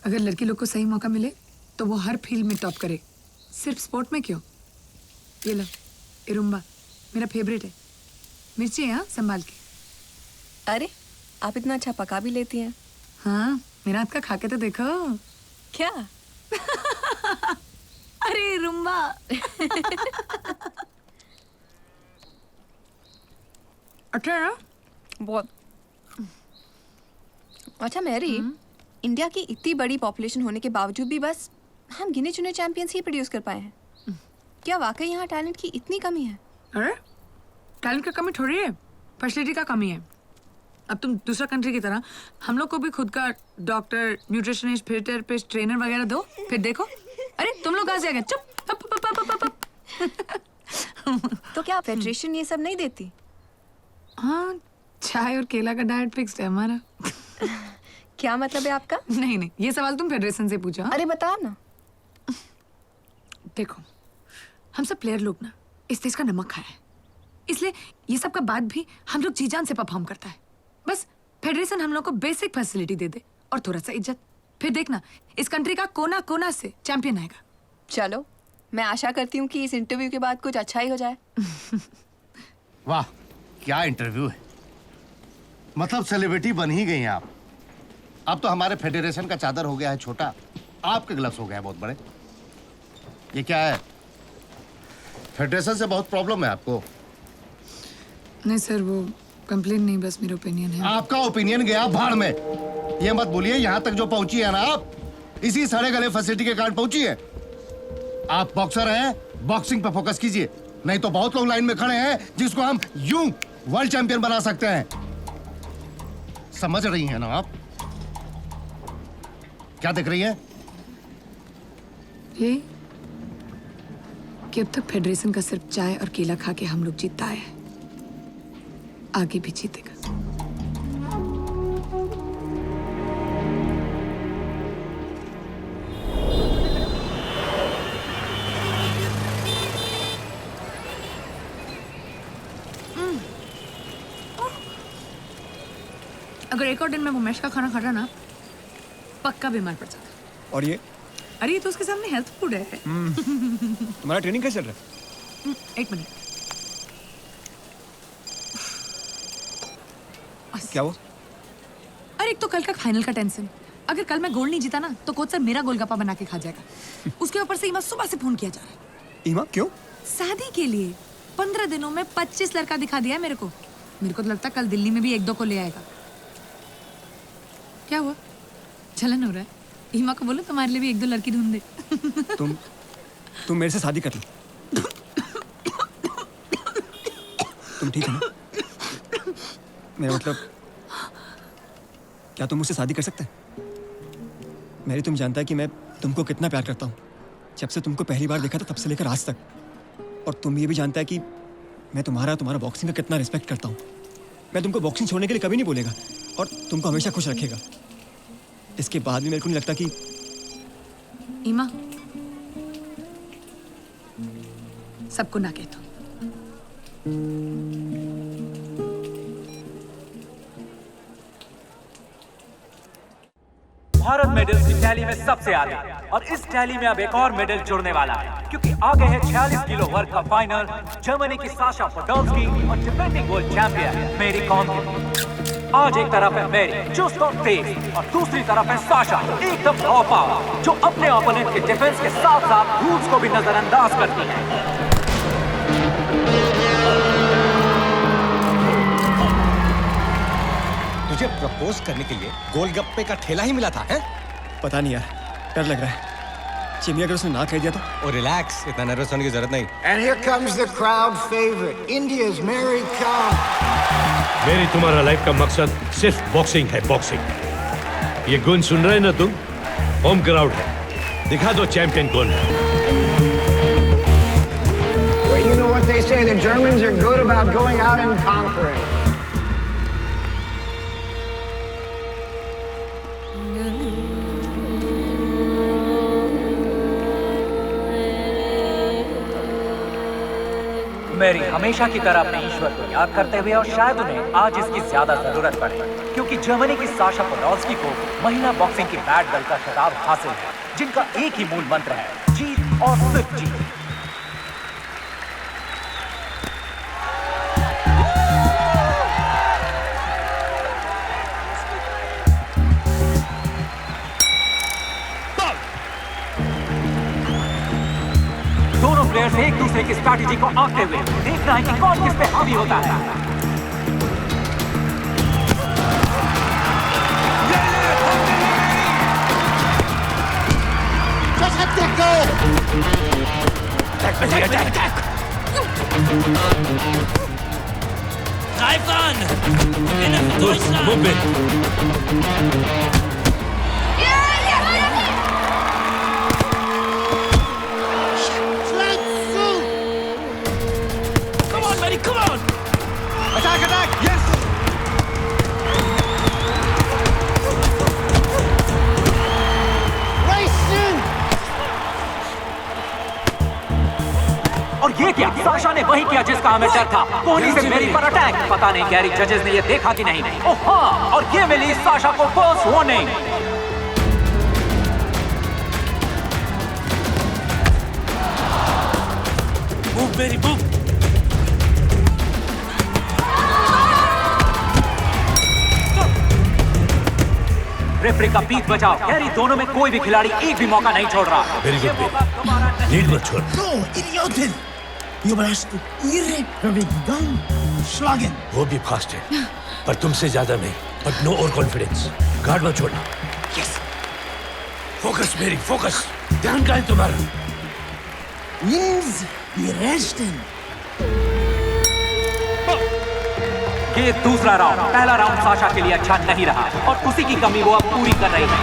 अगर लड़की लोग को सही मौका मिले तो वो हर फील्ड में टॉप करे, सिर्फ स्पोर्ट में क्यों। ये लो इरुम्बा मेरा फेवरेट है, मिर्ची है हाँ, संभाल के। अरे आप इतना अच्छा पका भी लेती हैं। हाँ मेरा हाथ का खा के तो देखो। क्या? अरे इरुम्बा। अच्छा है ना? बहुत अच्छा। मैरी, इंडिया की इतनी बड़ी पॉपुलेशन होने के बावजूद भी बस हम गिने चुने चैंपियंस ही प्रोड्यूस कर पाए हैं। क्या वाकई यहाँ टैलेंट की इतनी कमी है? अरे टैलेंट का कमी थोड़ी है, फैसिलिटी का कमी है। अब तुम दूसरा कंट्री की तरह हम लोग को भी खुद का डॉक्टर, न्यूट्रिशनिस्ट, फिजियोथेरेपिस्ट, ट्रेनर वगैरह दो, फिर देखो। अरे तुम लोग कहाँ से आ गए? चुप। तो क्या फेडरेशन ये सब नहीं देती? हाँ, चाय और केला का डाइट फिक्स्ड है हमारा। क्या मतलब है आपका? नहीं, ये सवाल तुम फेडरेशन से पूछो। अरे बताओ ना। देखो, हम सब प्लेयर लोग ना इस देश का नमक खाया है, इसलिए ये सब का बाद भी हम लोग जी जान से परफॉर्म करता है। बस फेडरेशन हम लोग को बेसिक फैसिलिटी दे दे और थोड़ा सा इज्जत, फिर देखना इस कंट्री का कोना कोना से चैंपियन आएगा। चलो, मैं आशा करती हूँ कि इस इंटरव्यू के बाद कुछ अच्छा ही हो जाए। वाह, क्या इंटरव्यू है। मतलब सेलिब्रिटी बन ही गई हैं आप। अब तो हमारे फेडरेशन का चादर हो गया है छोटा, आपके ग्लव्स हो गए हैं बहुत बड़े। ये क्या है? फेडरेशन से बहुत प्रॉब्लम है आपको? नहीं सर, वो कंप्लेन नहीं, बस मेरा ओपिनियन है। आपका ओपिनियन गया भाड़ में। ये मत बोलिए, यहाँ तक जो पहुंची है ना आप, इसी सड़े गले फैसिलिटी के कारण पहुंची है। आप बॉक्सर हैं, बॉक्सिंग पे फोकस कीजिए, नहीं तो बहुत लोग लाइन में खड़े हैं जिसको हम यूं वर्ल्ड चैंपियन बना सकते हैं। समझ रही हैं ना आप? क्या देख रही है? ये कि अब तक फेडरेशन का सिर्फ चाय और केला खा के हम लोग जीतता है, आगे भी जीतेगा। अगर एक और दिन में वो मैश का खाना खाता ना, पक्का बीमार पड़ जाता। और ये? अरे ये तो उसके सामने हेल्थ फूड है। तुम्हारा ट्रेनिंग कैसे चल रहा है? एक मिनट। क्या वो? अरे एक तो कल का फाइनल का टेंशन। अगर कल मैं गोल्ड नहीं जीता ना तो कोच सर मेरा गोलगप्पा बना के खा जाएगा। उसके ऊपर से ईमा सुबह से फोन किया जा रहा है। ईमा क्यों? शादी के लिए 15 दिनों में 25 लड़का दिखा दिया है मेरे को तो लगता है कल दिल्ली में भी 1-2 को ले आएगा। क्या हुआ? जलन हो रहा है? ईमा को बोलो तुम्हारे लिए भी 1-2 लड़की ढूंढ दे। तुम मेरे से शादी कर लो। तुम ठीक है ना? मेरा मतलब क्या तुम मुझसे शादी कर सकते हैं? मेरी तुम जानता है कि मैं तुमको कितना प्यार करता हूँ। जब से तुमको पहली बार देखा था तब से लेकर आज तक। और तुम ये भी जानता है कि मैं तुम्हारा बॉक्सिंग का कितना रिस्पेक्ट करता हूँ। मैं तुमको बॉक्सिंग छोड़ने के लिए कभी नहीं बोलेगा और तुमको हमेशा खुश रखेगा। इसके बाद भी मेरे को नहीं लगता कि ईमा सबको ना कहता। भारत मेडल्स की टैली में सबसे आगे और इस टैली में अब एक और मेडल जुड़ने वाला है क्योंकि आगे है 46 किलो वर्ग का फाइनल जर्मनी की साशा पोडोल्स्की और डिफेंडिंग वर्ल्ड चैंपियन मेरी कॉम के। आज एक तरफ है मेरी चुस्त और तेज और दूसरी तरफ है साशा एकदम रॉ पावर जो अपने ओपोनेंट के डिफेंस के साथ साथ रूल्स को भी नजरअंदाज करती है। तुझे प्रपोज करने के लिए गोलगप्पे का ठेला ही मिला था, हैं? पता नहीं यार, डर लग रहा है। चिमी अगर उसने ना कह दिया तो? ओ रिलैक्स, इतना नर्वस होने की जरूरत नहीं। And here comes the crowd favorite, India's Mary Kom. मेरी तुम्हारा लाइफ का मकसद सिर्फ बॉक्सिंग है, बॉक्सिंग। ये गुण सुन रहे ना तुम? होम ग्राउंड है, दिखा दो चैंपियन कौन है। Well, you know what they say, the Germans are good about going out and conquering. मेरी हमेशा की तरह अपने ईश्वर को याद करते हुए और शायद उन्हें आज इसकी ज्यादा जरूरत पड़े क्योंकि जर्मनी की साशा पोडोल्स्की को महिला बॉक्सिंग की बैट बेल्ट का खिताब हासिल है जिनका एक ही मूल मंत्र है, जीत और सिर्फ जीत। प्लेयर्स एक दूसरे की स्ट्रैटेजी को आंकते हुए देखना है कि कौन किस पे हावी होता है। Greif an! Gewinne für Deutschland! Come on! Attack, attack! Yes! और ये क्या? साशा ने वही किया जिसका हमें डर था, कोहली से मेरी पर अटैक। पता नहीं गैरी जजेस ने ये देखा कि नहीं। ओह हाँ, और ये मिली साशा को first warning. Move, Mary, move! Referee का पीठ बचाओ। गैरी दोनों में कोई भी खिलाड़ी एक भी मौका नहीं छोड़ रहा। वेरी गुड, लीड मत छोड़। No, idioten! Überrascht ihre Bewegung schlagen. वो भी फास्ट है, पर तुमसे ज्यादा नहीं। But no over confidence. Guard मत छोड़ना। Yes. Focus Mary, focus. ध्यान का है तुम्हारा। Links, die Rechten. ये दूसरा राउंड, पहला राउंड साशा के लिए अच्छा नहीं रहा और उसी की कमी वो अब पूरी कर रही है।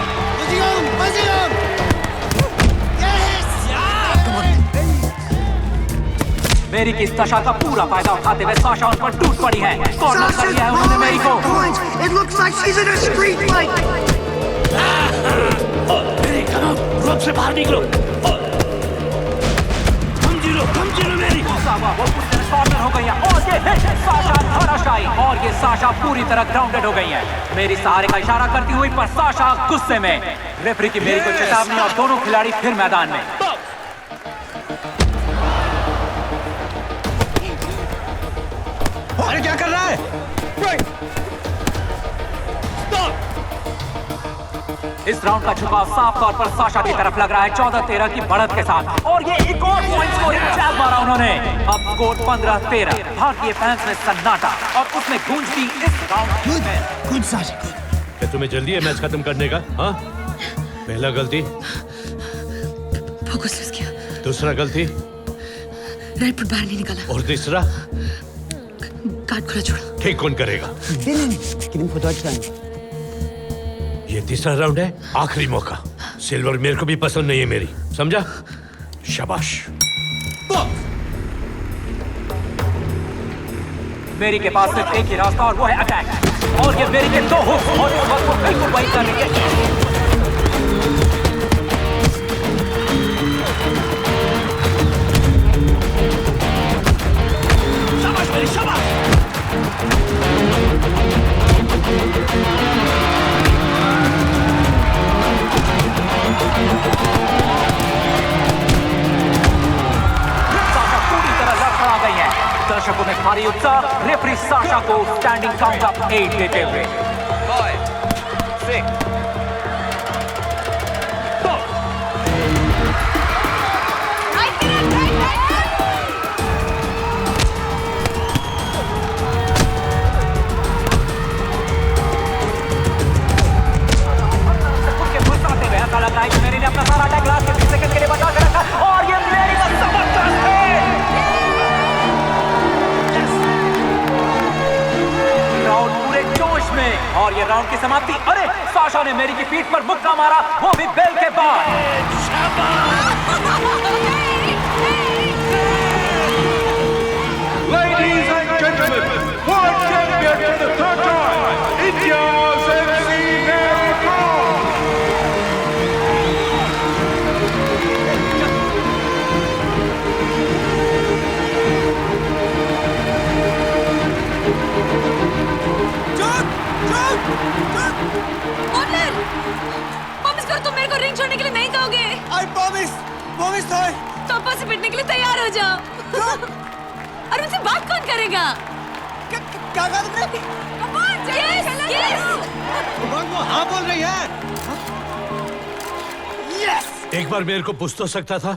मेरी की साशा का पूरा फायदा उठाते हुए साशा उन पर टूट पड़ी है। कॉर्नर कर लिया है उन्होंने मेरी को। It looks like she's in a street fight. मेरी कम रोप से बाहर निकलो। कम जीरो मेरी। कॉर्नर हो गई है और ये हिट साशा धराशायी और ये साशा पूरी तरह ग्राउंडेड हो गई है। मेरी सहारे का इशारा करती हुई पर साशा गुस्से में। रेफरी की मेरी को चेतावनी और दोनों खिलाड़ी फिर मैदान में। कर रहा है? इस राउंड का झुकाव साफ तौर पर साशा की तरफ लग रहा है 14-13 की बढ़त के साथ और ये एक और पॉइंट स्कोरिंग जैब मारा उन्होंने। अब स्कोर 15-13। भारतीय फैंस में सन्नाटा और उसमें गूंज भी इस राउंड में। Good Sasha good. क्या तुम्हें जल्दी है मैच खत्म करने का? हाँ? पहला गलती फोकस मिस किया। दूसरा गलती राइट फुट बाहर नहीं निकाला। और तीसरा कार्ड खुला छोड़ा। ठीक कौन करेगा? नहीं ये तीसरा राउंड है, आखिरी मौका। सिल्वर मेरे को भी पसंद नहीं है मेरी, समझा? शाबाश। मेरी के पास सिर्फ एक ही रास्ता और वो है अटैक और ये मेरी के दो हुक्स और इस वक्त वो बिल्कुल वही करेंगे। शाबाश मेरी शाबाश। साशा पूरी तरह लड़खड़ा गई है। दर्शकों में भारी उत्साह। रेफरी साशा को स्टैंडिंग काउंट अप 8 देते हुए 5, 6, ऐसा लग रहा है कि मेरी ने अपना सारा अटैक लास्ट के 20 सेकंड के लिए बचा के रखा और ये मेरी का जबरदस्त है। राउंड पूरे जोश में और ये राउंड की समाप्ति। अरे साशा ने मेरी की पीठ पर मुक्का मारा, वो भी बेल के बाद। Ladies and gentlemen, world champion for the third time, India's MC Mary Kom. Honour, promise करो तुम मेरे को रिंग छोड़ने के लिए नहीं कहोगे। I promise, promise नहीं। तो आपस से पिटने के लिए तैयार हो जाओ। और उनसे बात कौन करेगा? क्या कहा तुमने? वो हाँ बोल रही है। Yes! एक बार मेरे को पूछ तो सकता था।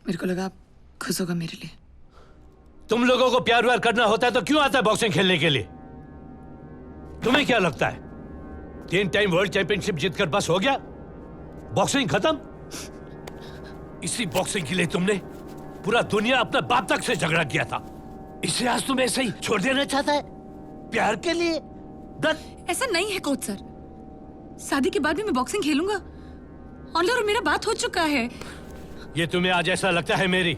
मेरे को लगा आप खुश होगा मेरे लिए। तुम लोगों को प्यार व्यार करना होता है तो क्यों आता है बॉक्सिंग खेलने के लिए? तुम्हें क्या लगता है 3 टाइम वर्ल्ड चैंपियनशिप जीतकर बस हो गया? बॉक्सिंग खत्म? इसी बॉक्सिंग के लिए तुमने पूरा दुनिया अपने बाप तक से झगड़ा किया था। इसे आज तुम ऐसे ही छोड़ देना चाहता है प्यार के लिए? ऐसा नहीं है कोच सर, शादी के बाद भी मैं बॉक्सिंग खेलूंगा। ऑनर और मेरा बात हो चुका है। ये तुम्हें आज ऐसा लगता है मेरी?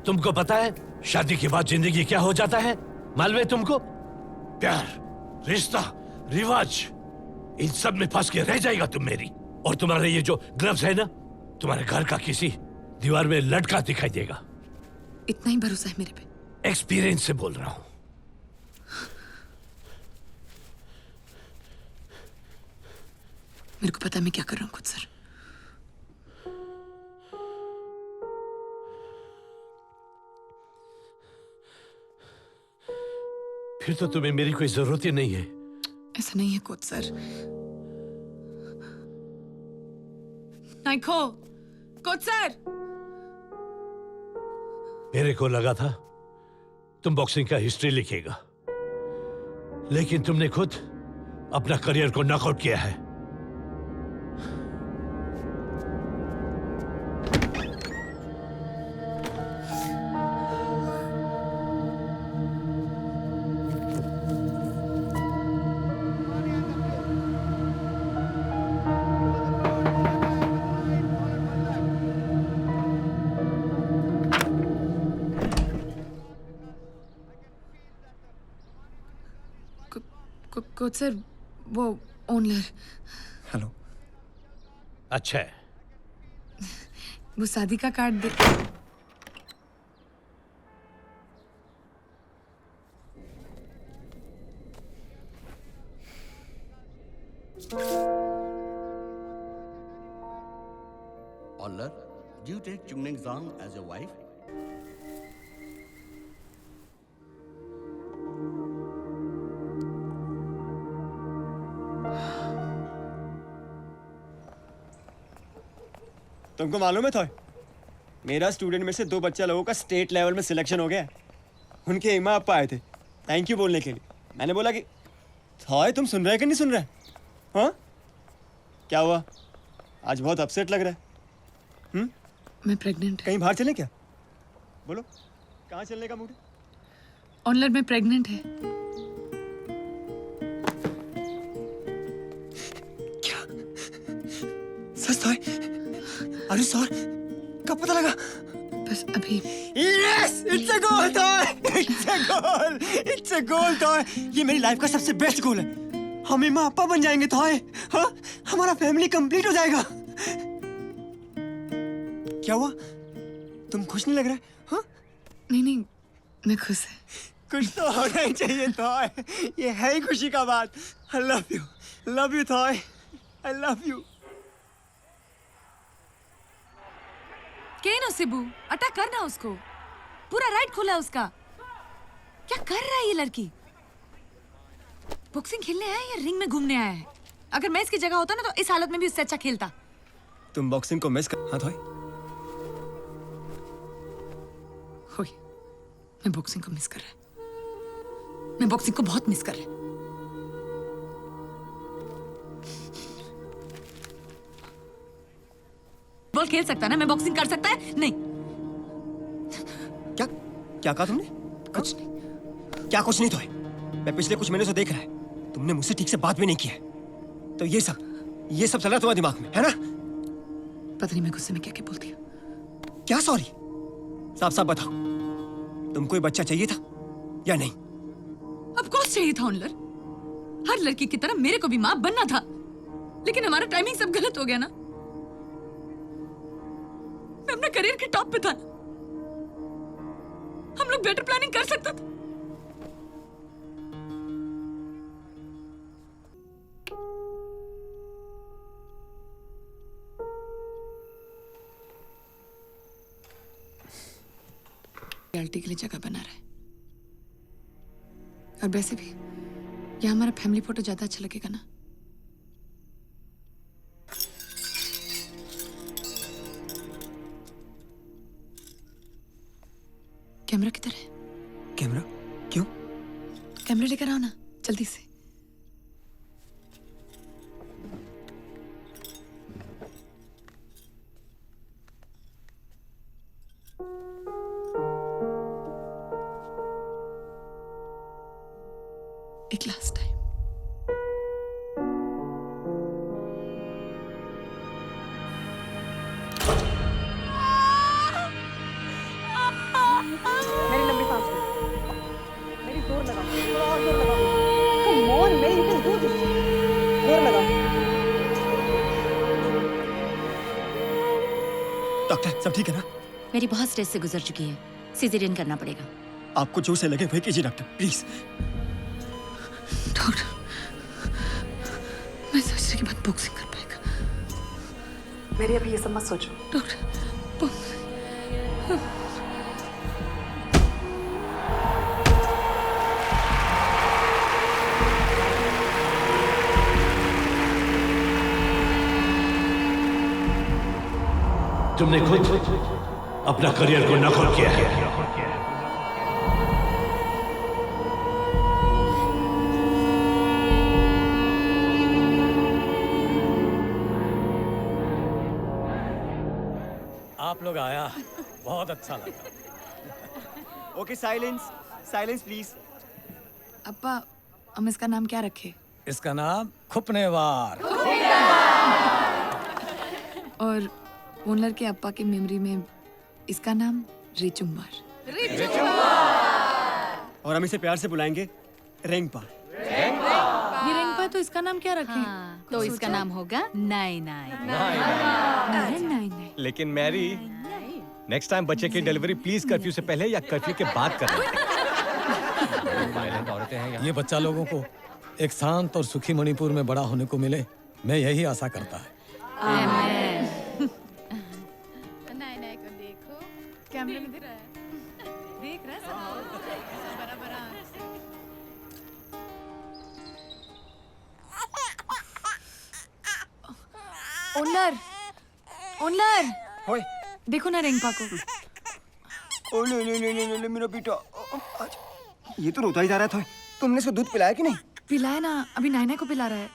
तुमको पता है शादी के बाद जिंदगी क्या हो जाता है? मालूम है तुमको? प्यार, रिश्ता, रिवाज, इन सब में फंस के रह जाएगा तुम मेरी। और तुम्हारे ये जो ग्लव्स है ना, तुम्हारे घर का किसी दीवार में लटका दिखाई देगा। इतना ही भरोसा है मेरे पे? एक्सपीरियंस से बोल रहा हूं। मेरे को पता है मैं क्या कर रहा हूं खुद सर। फिर तो तुम्हें मेरी कोई जरूरत ही नहीं है। ऐसा नहीं है कोच सर। नाइको, कोच सर। मेरे को लगा था तुम बॉक्सिंग का हिस्ट्री लिखेगा, लेकिन तुमने खुद अपना करियर को नॉकआउट किया है। कोच सर, वो ओनर। हेलो। अच्छा है। वो शादी का card they. Honor, do you take Chungning Zhang as your wife? तुमको मालूम है थॉय, मेरा स्टूडेंट में से 2 बच्चा लोगों का स्टेट लेवल में सिलेक्शन हो गया। उनके इमा अप्पा आए थे थैंक यू बोलने के लिए। मैंने बोला कि थॉय तुम सुन रहे कि नहीं सुन रहे? हाँ क्या हुआ, आज बहुत अपसेट लग रहा है। मैं प्रेग्नेंट। कहीं बाहर चलें क्या? बोलो कहाँ चलने का मूड है? ऑनलाइन में प्रेग्नेंट है। क्या सच थॉय? अरे सर कब पता लगा? बस अभी। Yes it's a goal Thoi, it's a goal, it's a goal Thoi. ये मेरी लाइफ का सबसे बेस्ट गोल है। हम माँ पापा बन जाएंगे थॉय। हाँ हमारा फैमिली कंप्लीट हो जाएगा। क्या हुआ, तुम खुश नहीं लग रहा है? हाँ नहीं मैं खुश है। कुछ तो होना ही चाहिए थॉय, ये है ही खुशी का बात। I love you Thoi, I love you. केनो सिबू अटैक करना उसको, पूरा राइट खुला उसका। क्या कर रहा है ये लड़की? बॉक्सिंग खेलने आया है या रिंग में घूमने आया है? अगर मैं इसकी जगह होता ना तो इस हालत में भी उससे अच्छा खेलता। तुम बॉक्सिंग को मिस कर। हाँ थॉय मैं बॉक्सिंग को मिस कर रहा है, मैं बॉक्सिंग को बहुत मिस कर रहा है। बॉल खेल सकता ना, मैं बॉक्सिंग कर सकता है? नहीं। क्या कहा तुमने? कुछ नहीं। क्या कुछ नहीं थॉय? मैं पिछले कुछ महीनों से देख रहा है तुमने मुझसे ठीक से बात भी नहीं की है, तो ये सब चल रहा तुम्हारे दिमाग में है ना? पता नहीं मैं गुस्से में क्या क्या बोलती हूँ। क्या सॉरी? साफ बताओ, तुमको ये बच्चा चाहिए था या नहीं? ऑफ कोर्स चाहिए था ऑनलर। हर लड़की की तरह मेरे को भी मां बनना था, लेकिन हमारा टाइमिंग सब गलत हो गया ना। मैं अपने करियर के टॉप पे था, हम लोग बेटर प्लानिंग कर सकते थे। रियलिटी के लिए जगह बना रहा है, और वैसे भी यहाँ हमारा फैमिली फोटो ज्यादा अच्छा लगेगा ना। कैमरा किधर है? कैमरा? क्यों? कैमरा लेकर आओ ना जल्दी से। एक लास्ट टाइम। मेरी लंबी सांस लो, मेरी जोर लगाओ, थोड़ा और जोर लगाओ। कम ऑन मेरी, यू कैन डू दिस। जोर लगाओ। डॉक्टर सब ठीक है ना? मेरी बहुत स्ट्रेस से गुजर चुकी है, सिजेरियन करना पड़ेगा। आपको जो से लगे वही कीजिए डॉक्टर प्लीज। डॉक्टर मैं सर्जरी के बाद बॉक्सिंग कर पाएगा? मेरी अभी ये सब मत सोचो डॉक्टर। तुमने खुद अपना करियर को नकल किया है। आप लोग आया बहुत अच्छा लगा। Okay silence, silence please. अब्बा हम इसका नाम क्या रखे? इसका नाम खुपनेवार। और ओनर के अप्पा की मेमोरी में इसका नाम रिचुम्बार। और हम इसे प्यार से बुलाएंगे रेंगपा। ये रेंगपा तो इसका नाम क्या रखें? तो इसका नाम होगा नाई नाई। लेकिन मैरी, नेक्स्ट टाइम बच्चे की डिलीवरी प्लीज कर्फ्यू से पहले या कर्फ्यू के बाद करना। औरतें हैं यहाँ। ये बच्चा लोगों को एक शांत और सुखी मणिपुर में बड़ा होने को मिले, मैं यही आशा करता है। नाई नाई को देखो, कैमरे में दिख रहा है, देख रहा है सब बराबर। ओनर, ओनर, ओए देखो ना रिंगपा को। ओ ले मेरा बेटा। ये तो रोता ही जा रहा था। तुमने इसको दूध पिलाया कि नहीं? पिलाया ना, अभी नायना को पिला रहा है।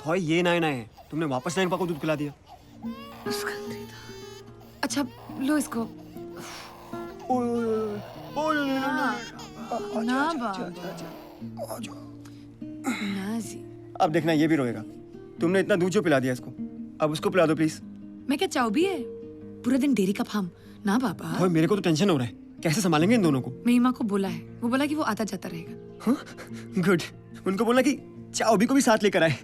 तो ये नायना है, तुमने वापस रिंगपा को दूध पिला दिया। अच्छा लो इसको। ना जी। अब देखना ये भी रोएगा। तुमने इतना दूध जो पिला दिया इसको, अब उसको पिला दो प्लीज। मैं क्या चाव भी है? पूरा दिन डेयरी का फार्म ना बाबा। ओए मेरे को तो टेंशन हो रहा है, कैसे संभालेंगे इन दोनों को? मेरी माँ को बोला है, वो बोला कि वो आता जाता रहेगा। हाँ? गुड। उनको बोलना कि चाओबी को भी साथ लेकर आए।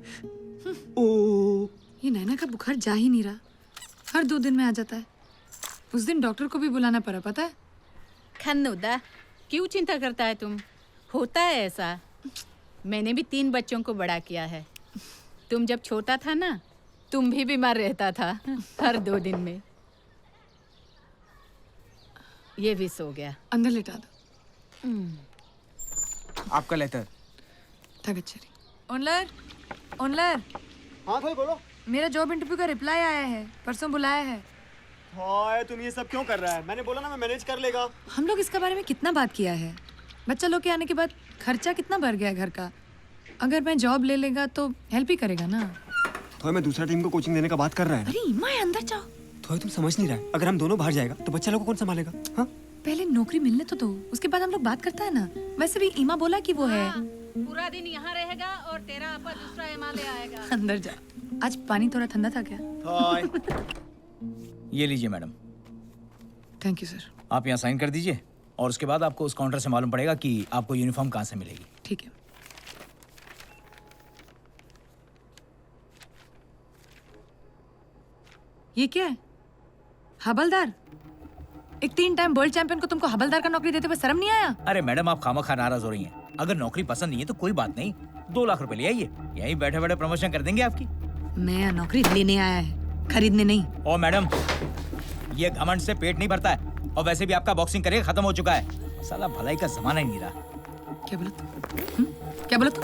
ओ ये नैना का बुखार जा ही नहीं रहा, हर 2 दिन में आ जाता है। उस दिन डॉक्टर को भी बुलाना पड़ा, पता है? खन्नुदा, क्यों चिंता करता है तुम? होता है ऐसा। मैंने भी 3 बच्चों को बड़ा किया है। तुम जब छोटा था ना, तुम भी बीमार रहता था हर 2 दिन में। ये भी सो गया। अंदर लेटा दो। आपका लेटर। थगचरी। ओनलर, ओनलर। हाँ भाई बोलो। मेरा जॉब इंटरव्यू का रिप्लाई आया है, परसों बुलाया है। हाय तुम ये सब क्यों कर रहा है? मैंने बोला ना मैं मैनेज कर लेगा। हम लोग इसके बारे में कितना बात किया है। बच्चा लोग के आने के बाद खर्चा कितना बढ़ गया है घर का। अगर मैं जॉब ले लेगा तो हेल्प ही करेगा ना। तो मैं दूसरा टीम को कोचिंग देने का बात कर रहा है। अरे मैं अंदर जाओ। तो तुम समझ नहीं रहा है, अगर हम दोनों बाहर जाएगा तो बच्चा लोग को कौन संभालेगा? हाँ? पहले नौकरी मिलने तो दो, उसके बाद हम लोग बात करता है ना। वैसे भी ईमा बोला कि वो है। पूरा दिन यहाँ रहेगा और तेरा आपा दूसरा हिमालय आएगा। अंदर जा। आज पानी थोड़ा ठंडा था क्या? ये लीजिए मैडम। Thank you sir. आप यहाँ साइन कर दीजिए और उसके बाद आपको उस काउंटर से मालूम पड़ेगा कि आपको यूनिफॉर्म कहाँ से मिलेगी। ठीक है। ये क्या है? हवलदार? एक 3 टाइम वर्ल्ड चैंपियन को तुमको हवलदार का नौकरी देते हुए शर्म नहीं आया? अरे मैडम आप खामखा नाराज हो रही हैं। अगर नौकरी पसंद नहीं है तो कोई बात नहीं, 2 लाख रुपए ले आइए, यहीं बैठे बैठे प्रमोशन कर देंगे आपकी। मैं नौकरी लेने आया है, खरीदने नहीं। ओ मैडम, ये घमंड से पेट नहीं भरता है और वैसे भी आपका बॉक्सिंग करियर खत्म हो चुका है। साला भलाई का जमाना ही नहीं रहा। क्या बोला तू? क्या बोला तू?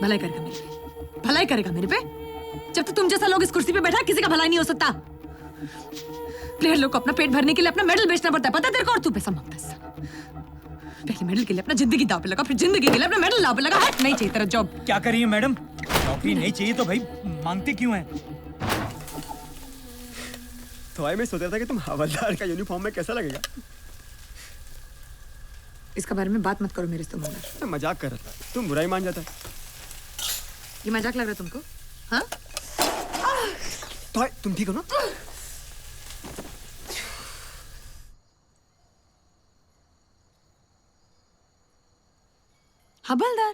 भलाई करेगा मेरे पे? भलाई करेगा मेरे पे? जब तक तुम जैसा लोग इस कुर्सी पे बैठा, किसी का भलाई नहीं हो सकता। प्लेयर लोग को अपना पेट भरने के लिए अपना मेडल बेचना पड़ता है, पता है तेरे को? और तू पैसा मांगता है। पहले मेडल के लिए अपना जिंदगी दांव पे लगा, फिर जिंदगी के लिए अपना मेडल दांव पे लगा। हट, नहीं चाहिए तेरा जॉब। क्या करिए मैडम, नौकरी नहीं चाहिए तो भाई मांगते क्यों हैं? तो मैं सोचा था कि तुम हवलदार का यूनिफॉर्म में कैसा लगेगा। इसके बारे में बात मत करो मेरे से। मैं मजाक कर रहा था, तुम बुराई मान जाता है। ये मजाक लग रहा है तुमको? हाँ? तो तुम ठीक हो ना? हवलदार?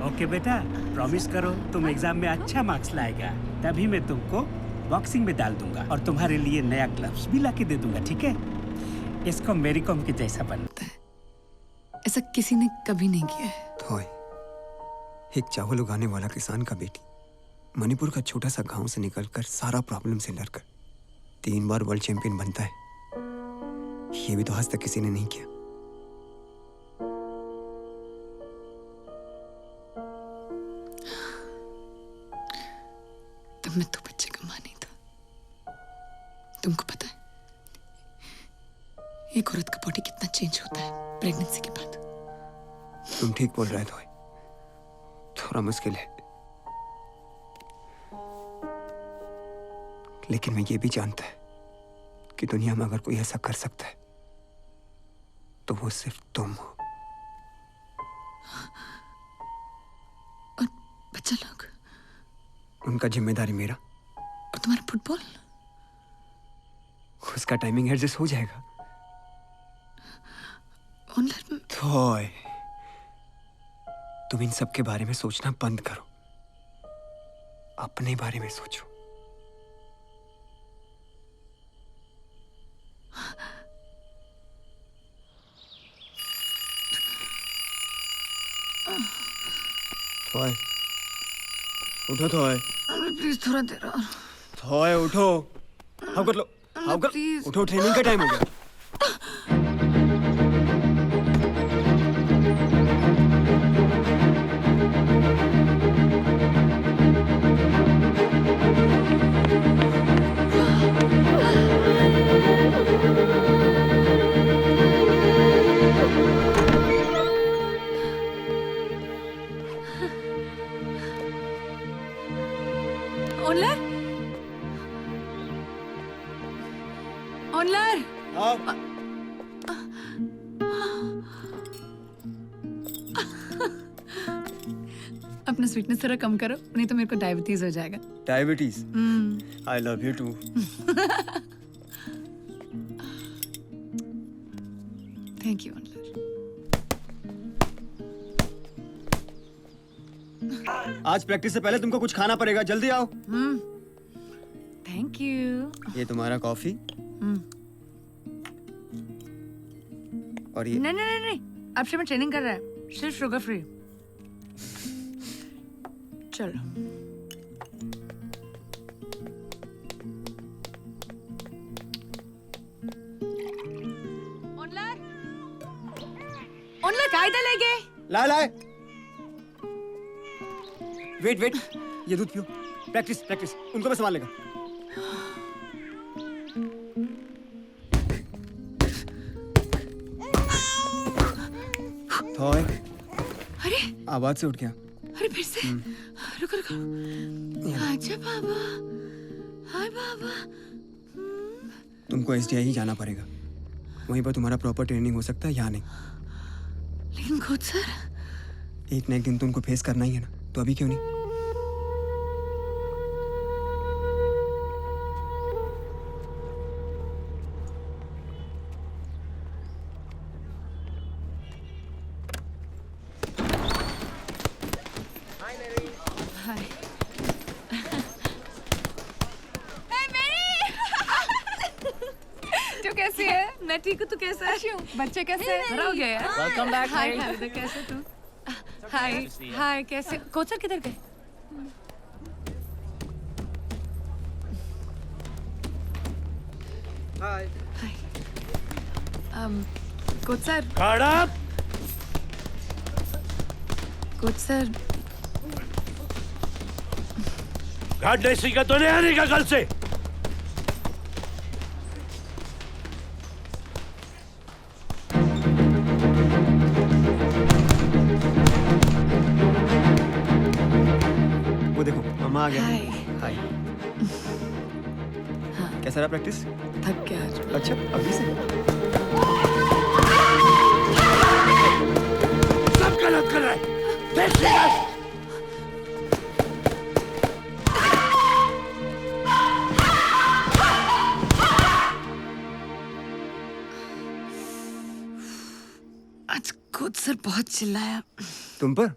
ओके बेटा, प्रॉमिस करो तुम एग्जाम में अच्छा मार्क्स लाएगा, तभी मैं तुमको बॉक्सिंग में डाल दूंगा और तुम्हारे लिए नया ग्लव्स भी लाके दे दूंगा, ठीक है? इसको मेरी कॉम के जैसा बनता है। ऐसा किसी ने कभी नहीं किया है। तो एक चावल उगाने वाला किसान का बेटी मणिपुर का छोटा सा गांव से निकलकर सारा प्रॉब्लम से लड़कर 3 बार वर्ल्ड चैंपियन बनता है, ये भी तो आज तक किसी ने नहीं किया। तब मैं तो बच्चे का मां नहीं था। तुमको पता है एक औरत का बॉडी कितना चेंज होता है प्रेगनेंसी के बाद? तुम ठीक बोल रहे हो, थोड़ा मुश्किल है, लेकिन मैं ये भी जानता है कि दुनिया में अगर कोई ऐसा कर सकता है तो वो सिर्फ तुम हो। और बच्चा लोग? उनका जिम्मेदारी मेरा। और तुम्हारा फुटबॉल? उसका टाइमिंग एडजस्ट हो जाएगा। तो तुम इन सब के बारे में सोचना बंद करो, अपने बारे में सोचो। थोय, उठो थोय। प्लीज थोड़ा देर और। थोय उठो, हाउ कर लो, हाउ कर। उठो, ट्रेनिंग का टाइम हो गया। अपना स्वीटनेस थोड़ा कम करो, नहीं तो मेरे को डायबिटीज हो जाएगा। Diabetes? I love you too. Thank you. आज प्रैक्टिस से पहले तुमको कुछ खाना पड़ेगा, जल्दी आओ। Thank you. ये तुम्हारा कॉफी। और ये नहीं, अब से मैं ट्रेनिंग कर रहा है, सिर्फ शुगर फ्री। चलो। ओनलर कायदा ले गए। लाए। वेट, ये दूध पियो। प्रैक्टिस, उनको मैं संभाल लेगा। थॉय। अरे आवाज से उठ गया। अरे फिर से। रुको। आजा बाबा। हाय बाबा। तुमको एसडीआई ही जाना पड़ेगा, वहीं पर तुम्हारा प्रॉपर ट्रेनिंग हो सकता है या नहीं। लेकिन कोच सर, एक ना एक दिन तुमको फेस करना ही है ना, तो अभी क्यों नहीं? कैसी है? मैं ठीक हूँ, तू कैसा है? बच्चे कैसे? बड़ा हो गया यार। Welcome back, हाय Mary. हाय, कैसे तू? हाय कैसे? कोच सर किधर गए? हाय। Coach sir. खड़ा। Coach sir. घाट नहीं सीखा तो नहीं आने का कल से। वो देखो मम्मा आ गया। हाय। कैसा रहा प्रैक्टिस? थक गया आज। अच्छा, अभी से? सब गलत कर रहा है। देख ले। आज कोच सर बहुत चिल्लाया। तुम पर?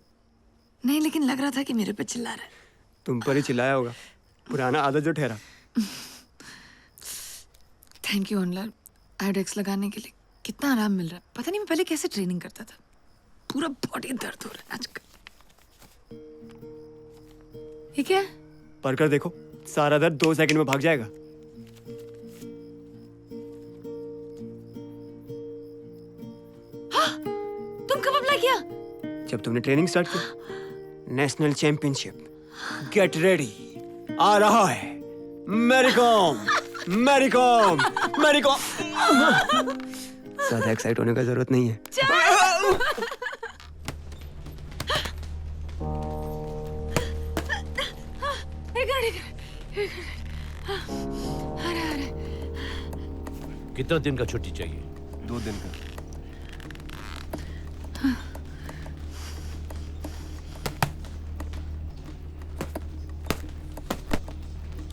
नहीं, लेकिन लग रहा था कि मेरे पे चिल्ला रहा है। तुम पर ही चिल्लाया होगा, पुराना आदत जो ठहरा। थैंक यू ओनलर, आयोडेक्स लगाने के लिए कितना आराम मिल रहा है। पता नहीं मैं पहले कैसे ट्रेनिंग करता था, पूरा बॉडी दर्द हो रहा है आजकल। ये क्या है? पढ़कर देखो, सारा दर्द 2 सेकंड में भाग जाएगा। हाँ, तुम कब अप्लाई किया? जब तुमने ट्रेनिंग स्टार्ट की। नेशनल चैंपियनशिप, गेट रेडी, आ रहा है। Mary com. ज्यादा एक्साइट होने का जरूरत नहीं है। कितना दिन का छुट्टी चाहिए? 2 दिन का।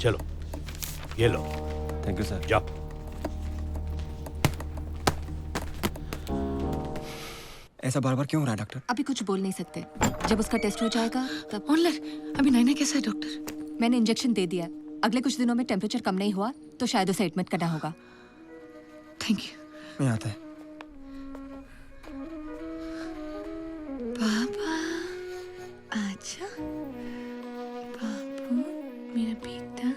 चलो, ये लो। Thank you sir. जाओ। ऐसा बार बार क्यों हो रहा है डॉक्टर? अभी कुछ बोल नहीं सकते, जब उसका टेस्ट हो जाएगा तब। ओनलर, अभी नैना कैसा है डॉक्टर? मैंने इंजेक्शन दे दिया, अगले कुछ दिनों में टेम्परेचर कम नहीं हुआ तो शायद उसे एडमिट करना होगा। Thank you. मैं आता है। पापा, आजा। बाबू, मेरा बेटा।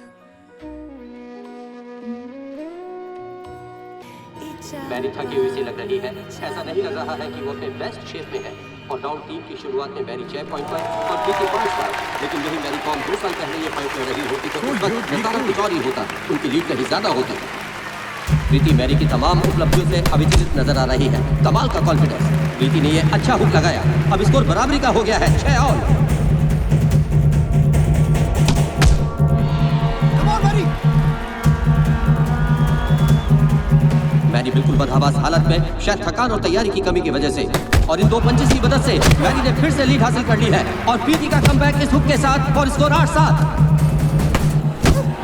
मैरी थकी हुई सी लग रही है। ऐसा नहीं लग रहा है कि वो अपने बेस्ट शेप में है। और डाउन टीम की शुरुआत में मैरी 6 पॉइंट पर और प्रीति 5 पर। लेकिन यही मैरी कॉम 2 साल पहले ये फाइट में रही होती तो उस वक्त नजारा कुछ और ही होता, उनकी लीड कहीं ज्यादा होती। प्रीति मैरी की तमाम उपलब्धियों से अविचलित नजर आ रही है। कमाल का कॉन्फिडेंस। प्रीति ने ये अच्छा हुक लगाया। अब स्कोर बराबरी का हो गया है, 6 ऑल। मैरी मैरी बिल्कुल बदहवास हालत में, शायद थकान और तैयारी की कमी की वजह से, और इन 2 पंचेस की मदद से मैरी ने फिर से लीड हासिल कर ली है और प्रीति का कमबैक इस हुक के साथ और स्कोर 8-7।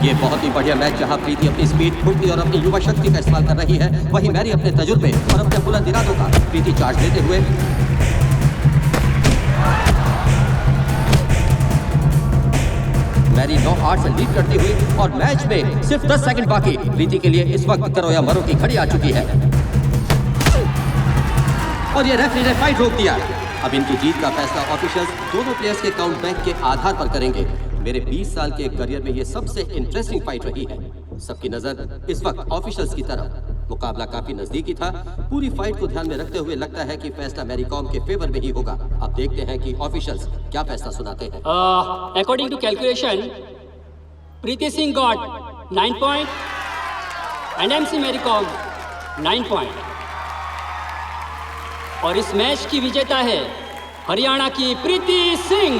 ये बहुत ही बढ़िया मैच जहां प्रीति अपनी स्पीड, फुर्ती और अपनी युवा शक्ति का इस्तेमाल कर रही है, वहीं मैरी अपने तजुर्बे और अपने बुलंद इरादों का प्रीति चार्ज देते हुए मैरी 9-8 से लीड करती हुई और मैच में सिर्फ 10 सेकंड बाकी। प्रीति के लिए इस वक्त करो या मरो की घड़ी आ चुकी है और ये रेफरी ने फाइट रोक दिया। अब इनकी जीत का फैसला ऑफिशियल्स दोनों प्लेयर्स के काउंट बैक के आधार पर करेंगे। मेरे 20 साल के करियर में ये सबसे इंटरेस्टिंग फाइट रही है। सबकी नजर इस वक्त ऑफिशियल्स की तरफ। मुकाबला काफी नजदीकी था। पूरी फाइट को ध्यान में रखते हुए लगता है कि फैसला मैरी कॉम के फेवर में ही होगा। अब देखते हैं कि ऑफिशियल्स क्या फैसला सुनाते हैं। According to calculation, Preeti Singh got 9 points and MC Mary Kom 9 points. और इस मैच की विजेता है हरियाणा की प्रीति सिंह।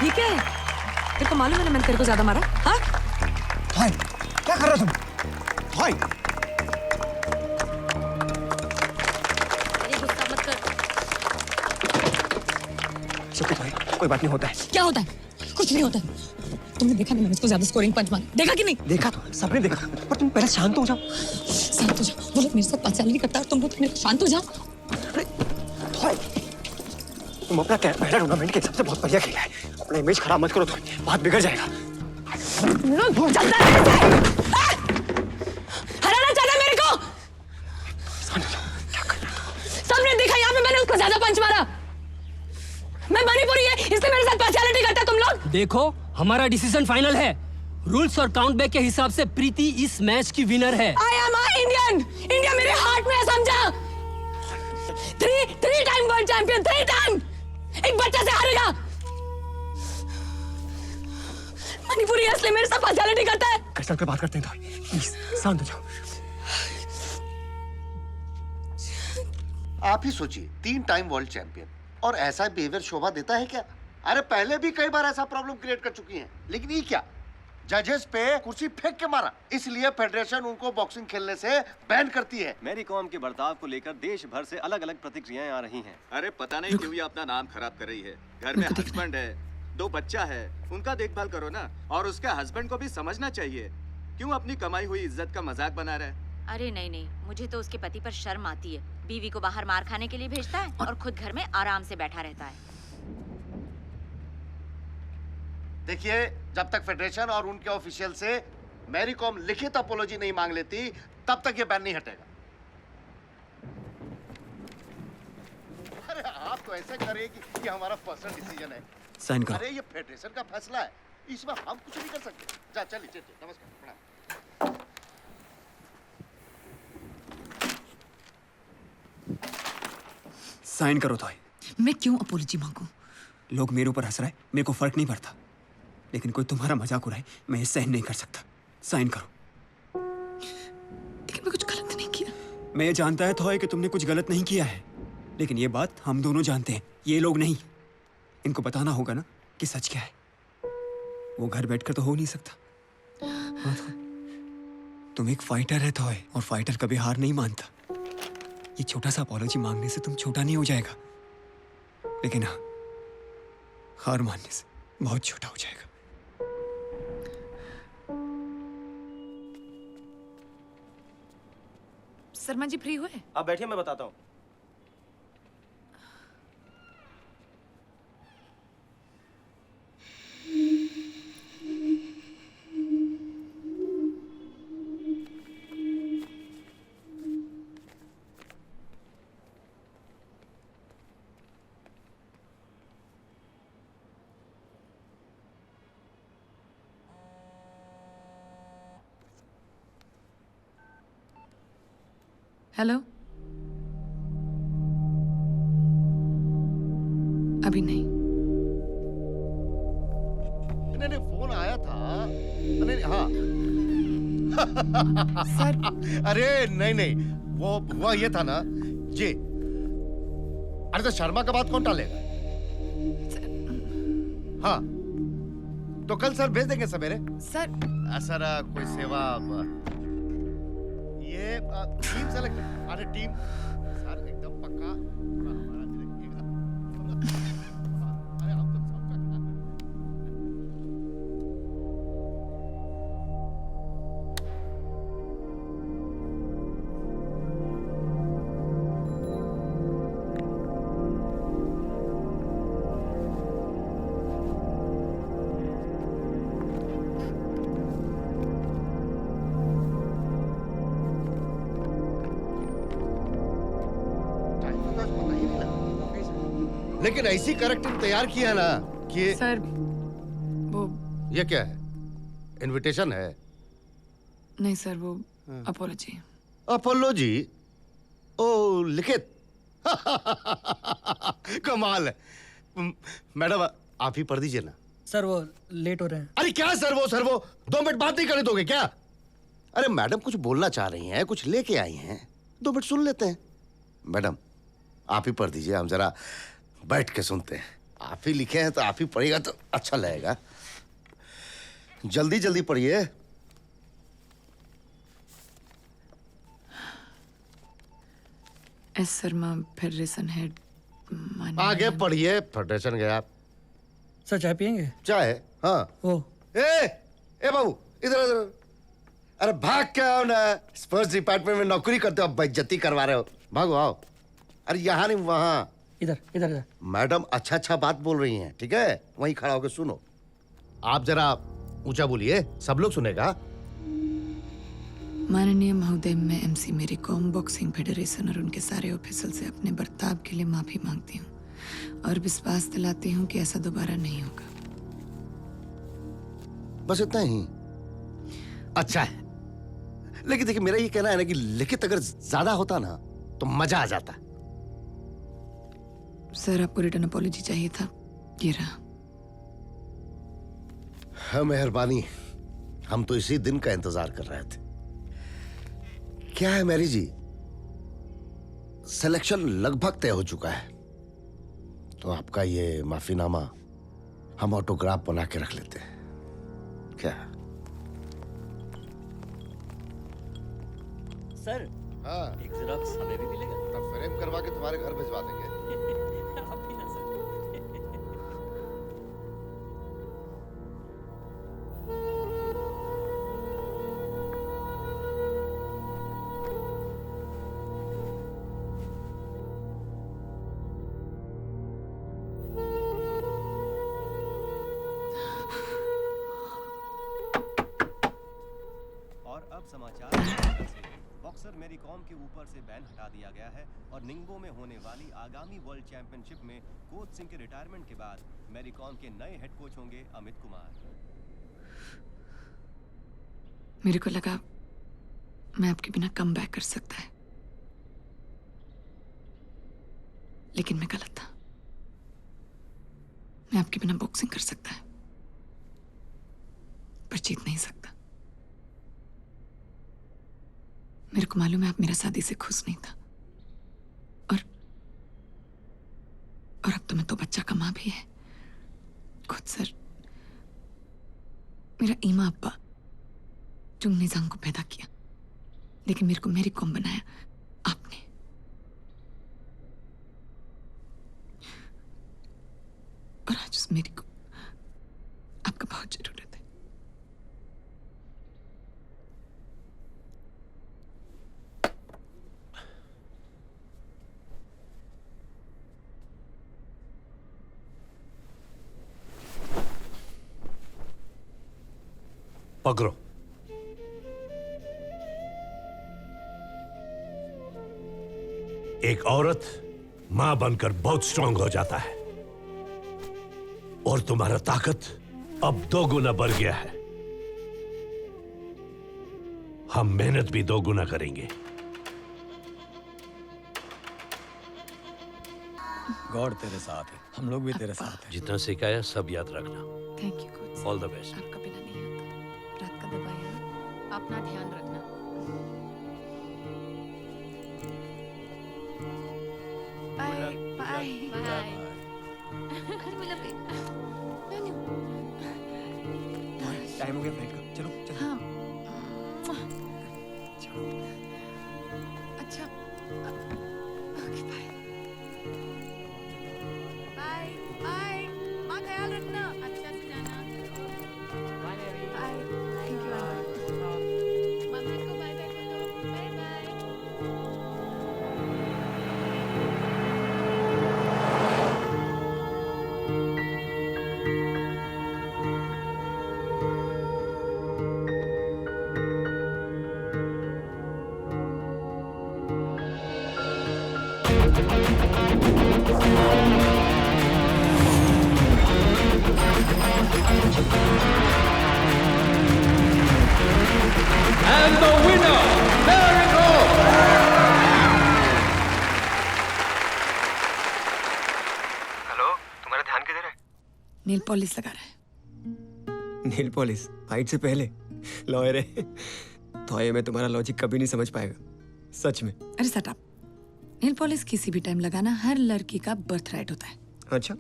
ये क्या है? तेरे को मालूम है ना मैंने तेरे को ज्यादा मारा? हाँ? भाई, क्या कर रहे हो तुम? भाई, चुप भाई, कोई बात नहीं होता है। क्या होता है? कुछ नहीं होता है। तुमने देखा नहीं मैंने इसको ज्यादा स्कोरिंग पंच मारा? देखा कि नहीं? देखा तो सबने देखा, पर तुम पहले शांत हो जाओ। शांत हो जाओ। वो लोग मेरे साथ पाचाली नहीं करता और तुम लोग मेरे को शांत हो जाओ। भाई, तुम अपना पहला टूर्नामेंट के हिसाब से बहुत बढ़िया खेला है। अपना इमेज खराब मत करो तो बात बिगड़ जाएगा। हराना चाहता है मेरे को। सबने देखा यहाँ पे मैंने उसको ज्यादा पंच मारा। मैं मणिपुरी है इसलिए मेरे साथ पार्शियलिटी करता तुम लोग। देखो हमारा डिसीजन फाइनल है। रूल्स और काउंट बैक के हिसाब से प्रीति इस मैच की विनर है। I am a Indian. India मेरे हार्ट में है, समझा? 3 टाइम वर्ल्ड चैंपियन, 3 टाइम। एक बच्चा से हारेगा। मणिपुरी है इसलिए मेरे साथ पार्शियलिटी करता है। चल के बात करते हैं तो प्लीज शांत हो जाओ। आप ही सोचिए, 3 टाइम वर्ल्ड चैंपियन और ऐसा बिहेवियर शोभा देता है क्या? अरे पहले भी कई बार ऐसा प्रॉब्लम क्रिएट कर चुकी हैं, लेकिन ये क्या? जजेस पे कुर्सी फेंक के मारा। इसलिए फेडरेशन उनको बॉक्सिंग खेलने से बैन करती है। मैरी कॉम के बर्ताव को लेकर देश भर से अलग अलग प्रतिक्रियाएं आ रही हैं। अरे पता नहीं क्यों ये अपना नाम खराब कर रही है। घर में हस्बैंड है, 2 बच्चा है, उनका देखभाल करो ना। और उसके हस्बैंड को भी समझना चाहिए, क्यों अपनी कमाई हुई इज्जत का मजाक बना रहा है। अरे नहीं नहीं, मुझे तो उसके पति पर शर्म आती है। बीवी को बाहर मार खाने के लिए भेजता है और खुद घर में आराम से बैठा रहता है। देखिए, जब तक फेडरेशन और उनके ऑफिशियल से मैरी कॉम लिखित अपोलॉजी नहीं मांग लेती, तब तक ये बैन नहीं हटेगा। अरे आप तो ऐसे करें कि ये हमारा पर्सनल डिसीजन है। साइन करो। अरे ये फेडरेशन का फैसला है, इसमें हम कुछ नहीं कर सकते। जा चलिए, चलिए, नमस्कार, प्रणाम। साइन करो तो। मैं क्यों अपोलॉजी मांगू? लोग मेरे ऊपर हंस रहे हैं, मेरे को फर्क नहीं पड़ता, लेकिन कोई तुम्हारा मजाक उड़ाए मैं ये सहन नहीं कर सकता। साइन करो। लेकिन मैं कुछ गलत नहीं किया। मैं ये जानता है थोड़ा कि तुमने कुछ गलत नहीं किया है, लेकिन ये बात हम दोनों जानते हैं, ये लोग नहीं। इनको बताना होगा ना कि सच क्या है। वो घर बैठकर तो हो नहीं सकता। हाँ तो, तुम एक फाइटर है थोए, और फाइटर कभी हार नहीं मानता। ये छोटा सा अपॉलॉजी मांगने से तुम छोटा नहीं हो जाएगा, लेकिन हाँ, हार मानने से बहुत छोटा हो जाएगा। शर्मा जी फ्री हुए? आप बैठिए, मैं बताता हूँ। हेलो? अभी नहीं। नहीं, फोन आया था। नहीं, हाँ। सर। अरे नहीं, वो हुआ ये था ना जी। अरे तो शर्मा का बात कौन टालेगा? हाँ, तो कल सर भेज देंगे सवेरे। सर सर कोई सेवा ये टीम सेलेक्ट, अरे टीम सर एकदम पक्का हमारा अरे हम तो लेकिन ऐसी करेक्टर तैयार किया ना कि सर वो ये क्या है? इनविटेशन है? नहीं सर, वो अपोलॉजी। अपोलॉजी? ओ लिखित कमाल है। मैडम आप ही पढ़ दीजिए ना। सर वो लेट हो रहे हैं। अरे क्या सर वो 2 मिनट बात नहीं करने दोगे क्या? अरे मैडम कुछ बोलना चाह रही हैं, कुछ लेके आई हैं, 2 मिनट सुन लेते हैं। मैडम आप ही पढ़ दीजिए, हम जरा बैठ के सुनते हैं। आप ही लिखे हैं तो आप ही पढ़िएगा तो अच्छा लगेगा। जल्दी जल्दी पढ़िए। S Sharma federation head. आगे पढ़िए। फेडरेशन गया। सर चाय पियेंगे? चाय? हाँ। ओ ए बाबू इधर इधर। अरे भाग के आओ ना, स्पोर्ट्स डिपार्टमेंट में नौकरी करते हो, बेइज्जती करवा रहे हो। भागो आओ। अरे यहाँ नहीं वहाँ। इधर इधर इधर। मैडम अच्छा बात बोल रही हैं, ठीक है? वहीं खड़ा होकर सुनो। आप जरा ऊंचा बोलिए, सब लोग सुनेगा। माननीय महोदय, मैं एमसी मेरी कॉम बॉक्सिंग फेडरेशन और उनके सारे ऑफिसर से अपने बर्ताव के लिए माफी मांगती हूँ और विश्वास दिलाती हूँ कि ऐसा दोबारा नहीं होगा। बस इतना ही? अच्छा है। लेकिन देखिए मेरा ये कहना है ना कि लिखित अगर ज्यादा होता ना तो मजा आ जाता। सर आपको रिटर्न अपॉलॉजी चाहिए था, ये रहा। हाँ मेहरबानी, हम तो इसी दिन का इंतजार कर रहे थे। क्या है मैरी जी, सिलेक्शन लगभग तय हो चुका है, तो आपका ये माफीनामा हम ऑटोग्राफ बना के रख लेते हैं। क्या? सर हाँ, एक जेरॉक्स हमें भी मिलेगा? तब फ्रेम करवा के तुम्हारे घर भिजवा देंगे। आप भी ना सर। और अब समाचार से बॉक्सर मैरी कॉम के ऊपर से बैन हटा दिया गया है और निंगबो में होने वाली आगामी वर्ल्ड चैंपियनशिप में कोच सिंह के रिटायरमेंट के बाद मैरी कॉम के नए हेड कोच होंगे अमित कुमार। मेरे को लगा मैं आपके बिना कम बैक कर सकता है, लेकिन मैं गलत था। मैं आपके बिना बॉक्सिंग कर सकता है, पर जीत नहीं सकता। मेरे को मालूम है आप मेरा शादी से खुश नहीं था, और अब तो मैं तो बच्चा का मां भी है। खुद सर, मेरा ईमा अब्बा चुंगनी जंग को पैदा किया, लेकिन मेरे को मेरी कॉम बनाया आपने। और आज उस मेरी को आपका बहुत जरूरत है। पकड़ो। एक औरत मां बनकर बहुत स्ट्रांग हो जाता है और तुम्हारा ताकत अब 2 गुना बढ़ गया है। हम मेहनत भी 2 गुना करेंगे। गॉड तेरे साथ है, हम लोग भी तेरे साथ हैं। जितना सिखाया सब याद रखना। Thank you coach. All the best. आपका बिना नहीं होता। रात का दबाया। अपना ध्यान रखना। Bye bye bye. अरे मतलब टाइम हो गया फ्लाइट का, चलो चलो। हाँ। अच्छा ओके बाय बाय बाय, माँ ख्याल रखना। अच्छा से जाना। Bye thank you. मम्मी को बाय बाय बोलो। Bye bye. And the winner, Mary Kom. Hello, तुम्हारा ध्यान किधर है? नेल पॉलिश लगा रहा है। नेल पॉलिश फाइट से पहले? लॉयर है तो ये मैं तुम्हारा लॉजिक कभी नहीं समझ पाएगा सच में। अरे शट अप। नेल पॉलिश किसी भी टाइम लगाना हर लड़की का बर्थ राइट होता है। अच्छा,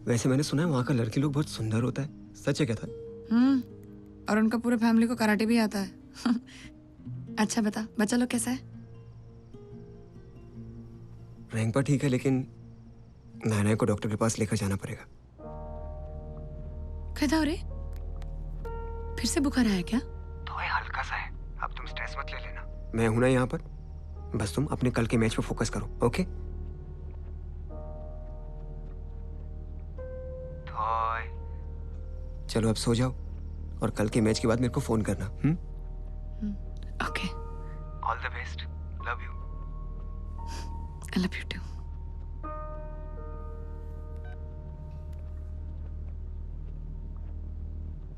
वैसे मैंने सुना है वहाँ का लड़की लोग बहुत सुंदर होता है, सच है क्या था? और उनका पूरे फैमिली को कराटे भी आता है। अच्छा बता, बच्चा लोग कैसा है? रैंक पर ठीक है, लेकिन नायना को डॉक्टर के पास लेकर जाना पड़ेगा। कहता हो रे, फिर से बुखार आया क्या? तो ये हल्का सा है, अब तुम स्ट्रेस मत ले लेना। मैं हूं ना यहाँ पर, बस तुम अपने कल के मैच पे फोकस करो, ओके? चलो अब सो जाओ और कल के मैच के बाद मेरे को फोन करना। Okay. All the best, love you. I love you too.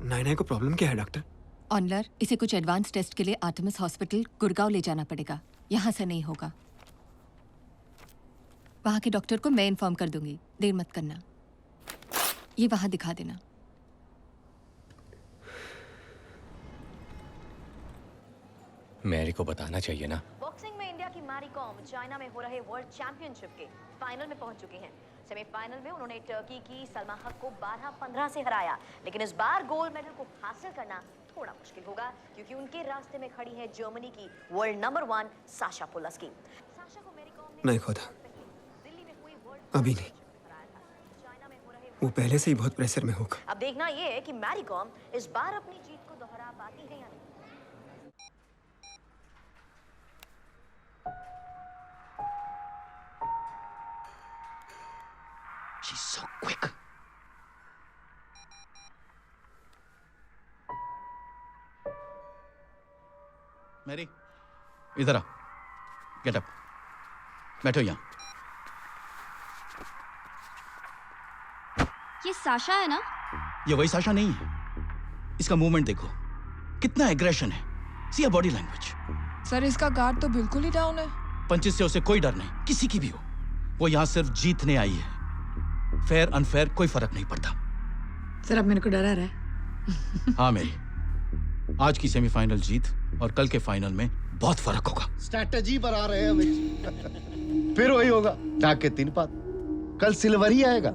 Naina को प्रॉब्लम क्या है डॉक्टर? ऑनलर, इसे कुछ एडवांस टेस्ट के लिए आर्टेमिस हॉस्पिटल गुड़गांव ले जाना पड़ेगा। यहाँ से नहीं होगा। वहाँ के डॉक्टर को मैं इन्फॉर्म कर दूंगी, देर मत करना। ये वहाँ दिखा देना। मैरी को बताना चाहिए ना। बॉक्सिंग में इंडिया की मैरी कॉम चाइना में हो रहे वर्ल्ड चैंपियनशिप के फाइनल में पहुंच चुकी हैं। सेमीफाइनल में उन्होंने टर्की की सलमा हक को 12-15 से हराया, लेकिन इस बार गोल्ड मेडल को हासिल करना थोड़ा मुश्किल होगा क्योंकि उनके रास्ते में खड़ी है जर्मनी की वर्ल्ड नंबर 1 साशा पोलस्की। साशा को मैरी कॉम ने नहीं खोदा, अभी नहीं। वो पहले से ही बहुत प्रेशर में होगा। अब देखना ये है कि मैरी कॉम इस बार अपनी जीत को दोहरा पाती है या नहीं। She's so quick. मैरी, इधर आ। Get up. बैठो यहाँ। ये साशा है ना? ये वही साशा नहीं है। इसका मूवमेंट देखो, कितना एग्रेशन है। सी अ बॉडी लैंग्वेज। सर इसका गार्ड तो बिल्कुल ही डाउन है। पंचिस से उसे कोई डर नहीं, किसी की भी हो। वो यहाँ सिर्फ जीतने आई है। फेयर अनफेयर कोई फर्क नहीं पड़ता। सर अब मेरे को डर आ रहा है। हाँ मेरी, आज की सेमीफाइनल जीत और कल के फाइनल में बहुत फर्क होगा। स्ट्रैटेजी पर आ रहे हैं अमित। फिर वही होगा, डाक के 3 पात। कल सिल्वर ही आएगा।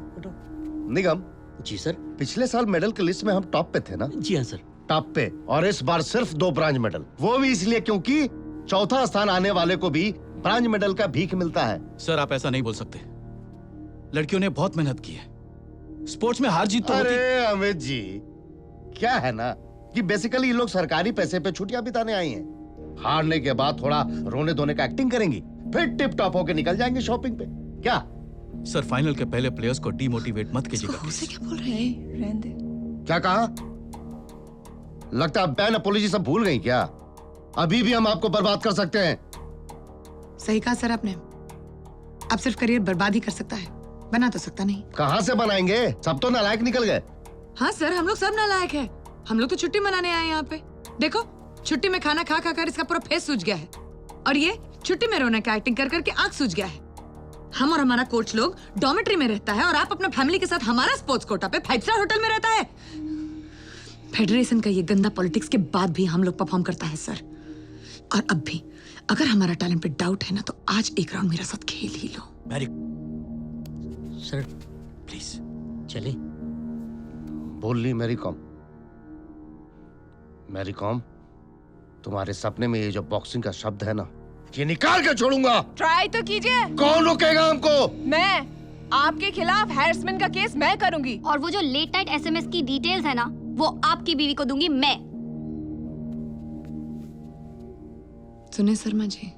निगम जी सर। पिछले साल मेडल की लिस्ट में हम टॉप पे थे ना? जी हाँ सर। टॉप पे, और इस बार सिर्फ 2 ब्रांज मेडल। वो भी इसलिए क्योंकि चौथा स्थान आने वाले को भी ब्रांज मेडल का भीख मिलता है। सर आप ऐसा नहीं बोल सकते। लड़कियों ने बहुत मेहनत की है। स्पोर्ट्स में हार जीत तो होती। अरे अमित जी, क्या है ना कि बेसिकली ये लोग सरकारी पैसे पे छुट्टियां बिताने आई हैं। हारने के बाद थोड़ा रोने धोने का एक्टिंग करेंगी, फिर टिप टॉप होके निकल जाएंगे शॉपिंग पे। क्या सर, फाइनल के पहले प्लेयर्स को डिमोटिवेट मत कीजिएगा। उसे क्या बोल रहे हैं? रहने दे। क्या कहा? लगता है बैन अपॉलॉजी सब भूल गई क्या? अभी भी हम आपको बर्बाद कर सकते हैं। सही कहा सर आपने। अब सिर्फ करियर बर्बाद ही कर सकता है, बना तो सकता नहीं। कहाँ से बनाएंगे? सब तो नालायक निकल गए। हाँ सर, हम लोग सब नालायक हैं। हम लोग तो छुट्टी मनाने आए यहाँ पे। देखो, छुट्टी में खाना खा खा कर इसका पूरा फेस सूज गया है, और ये छुट्टी में रोने का एक्टिंग कर करके आंख सूज गया है। हम और हमारा कोच लोग डॉर्मेट्री में रहता है और आप अपना फैमिली के साथ हमारा स्पोर्ट्स कोटा पे 5 स्टार होटल में रहता है। फेडरेशन का ये गंदा पॉलिटिक्स के बाद भी हम लोग परफॉर्म करता है सर। और अब भी अगर हमारा टैलेंट पे डाउट है ना, तो आज एक राउंड मेरे साथ खेल ही लो। सर प्लीज चले। बोल ली मैरी कॉम, मैरी कॉम, तुम्हारे सपने में ये जो बॉक्सिंग का शब्द है ना, ये निकाल के छोड़ूंगा। ट्राई तो कीजिए। कौन रोकेगा हमको? मैं। आपके खिलाफ हैरेसमेंट का केस मैं करूंगी। और वो जो लेट नाइट एसएमएस की डिटेल्स है ना, वो आपकी बीवी को दूंगी मैं। सुने शर्मा जी,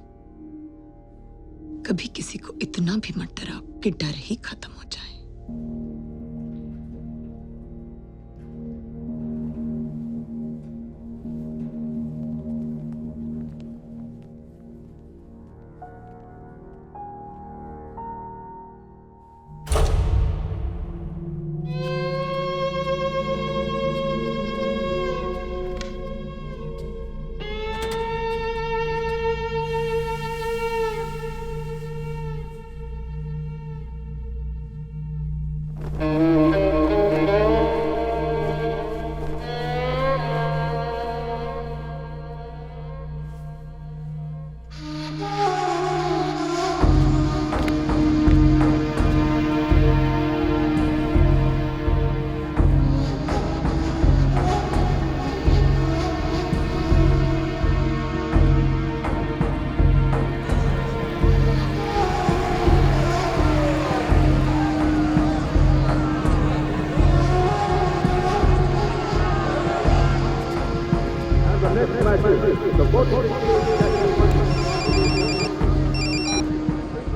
कभी किसी को इतना भी मत डराओ कि डर ही खत्म हो जाए।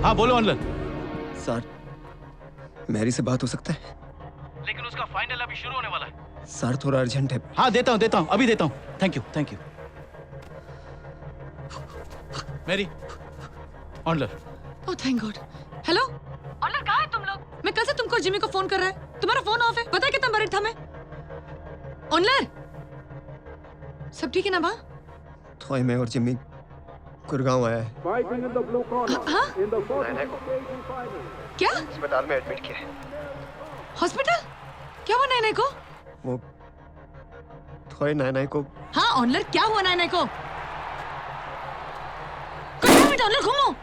हाँ बोलो ऑनलाइन। सर, मैरी से बात हो सकता है? लेकिन उसका फाइनल अभी शुरू होने वाला है। सर थोड़ा अर्जेंट है। हाँ देता हूँ अभी देता हूँ। Thank you thank you. Mary, online. Oh thank God. Hello online, कहाँ है तुम लोग? मैं कल से तुमको और जिमी को फोन कर रहा है, तुम्हारा फोन ऑफ है। पता है कितना बरिड था मैं? ऑनलाइन, सब ठीक है ना? थोड़ी मैं और जिमी गुड़गांव आया है। क्या? अस्पताल में एडमिट किया है। हॉस्पिटल? क्या हुआ नैने को? वो थोड़े नैने को। हाँ ऑनलाइन, क्या हुआ नैने को? कुछ मिनट ऑनलाइन घूमो।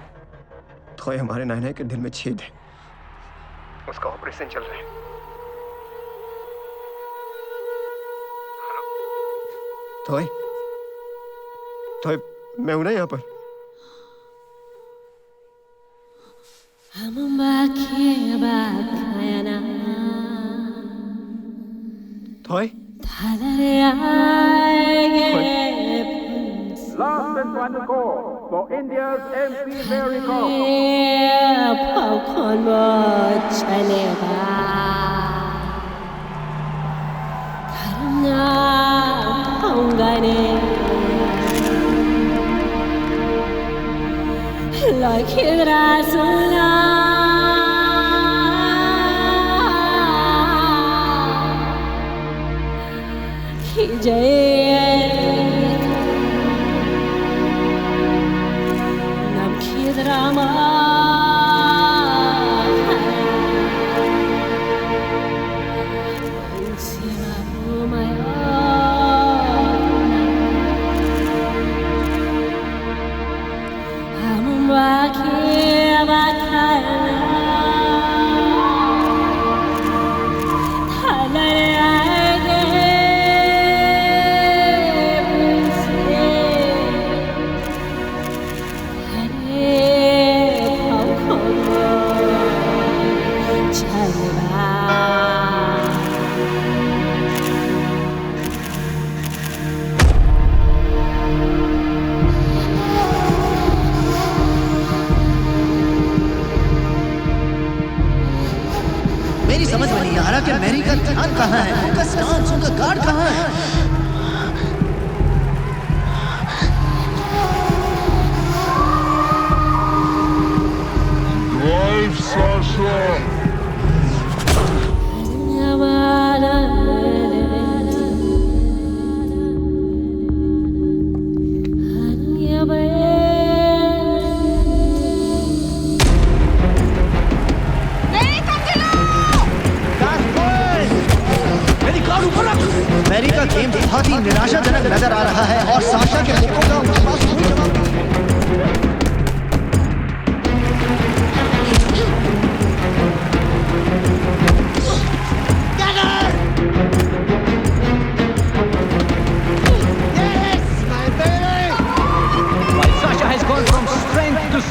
थोड़े हमारे नैने के दिल में छेद है, उसका ऑपरेशन चल रहा है। थोड़े मैं हूं ना यहाँ पर। थोड़े Last and final call for India's MC Mary Kom. मेरी समझ में नहीं आ रहा कि मैरी का ध्यान कहाँ है, उनका स्टांस, उनका गार्ड कहाँ है। Drive, Sasha! मैरी का game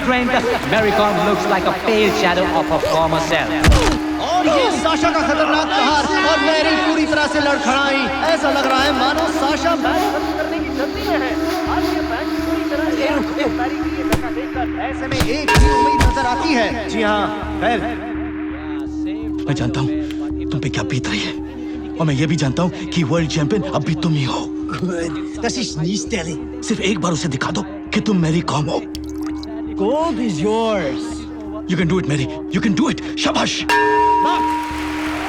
strength, Mary Kom looks like a pale shadow of her former self. और ये साशा का खतरनाक प्रहार और मैरी पूरी तरह से लड़खड़ाई। ऐसा लग रहा है मानो साशा मैच खत्म करने की जल्दी में है। आज ये मैच पूरी तरह से मैरी की ये धक्का देखकर ऐसे में एक ही उम्मीद नजर आती है। जी हाँ, वेल मैं जानता हूँ तुम पे क्या बीत रही है, और मैं ये भी जानता हूँ कि वर्ल्ड चैंपियन अब भी तुम ही हो। Das ist nicht ehrlich. सिर्फ एक बार उसे दिखा दो कि तुम मैरी कॉम हो। Gold is yours. You can do it, Mary. You can do it. Shabash.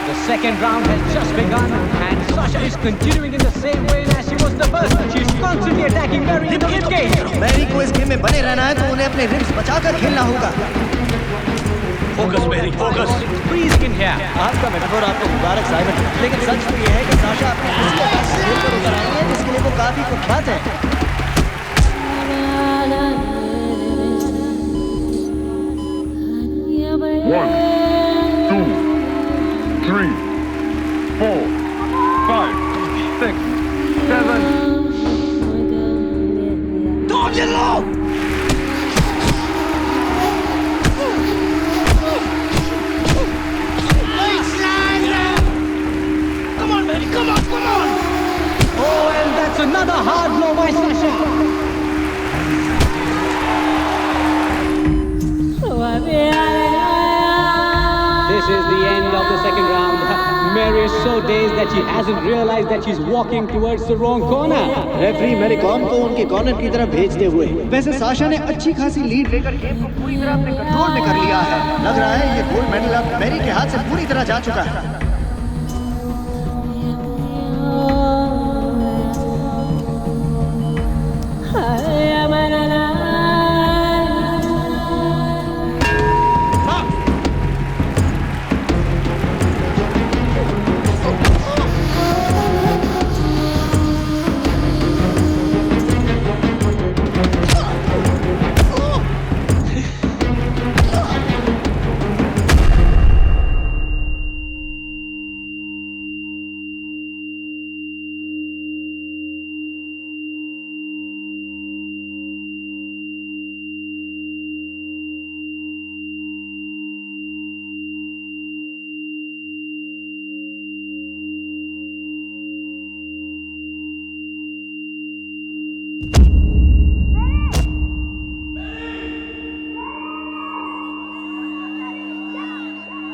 The second round has just begun, and Sasha is continuing in the same way as she was the first. She's constantly attacking Mary in the rib cage. Mary को इस गेम में बने रहना है तो उन्हें अपने रिब्स बचाकर खेलना होगा। Focus, Mary. Focus. Freezing in here. आज का मेटाफोर आपको मुबारक साइमन, लेकिन सच तो ये है कि साशा अपने किसी अटैक से खेल कर उतर आई है जिसके लिए वो काफी कुख्यात है। One, two, three, 4, 5, 6, 7. Dójalo! Come on, Mary. Come on, come on. Oh, and that's another hard blow by Sasha. This is the end of the second round. Mary is so dazed that she hasn't realized that she's walking towards the wrong corner. Referee Mary Kom को उनके कॉर्नर की तरफ भेजते हुए। वैसे साशा ने अच्छी खासी लीड लेकर गेम को पूरी तरह अपने कंट्रोल में कर लिया है। लग रहा है ये गोल्ड मेडल अब मैरी के हाथ से पूरी तरह जा चुका है।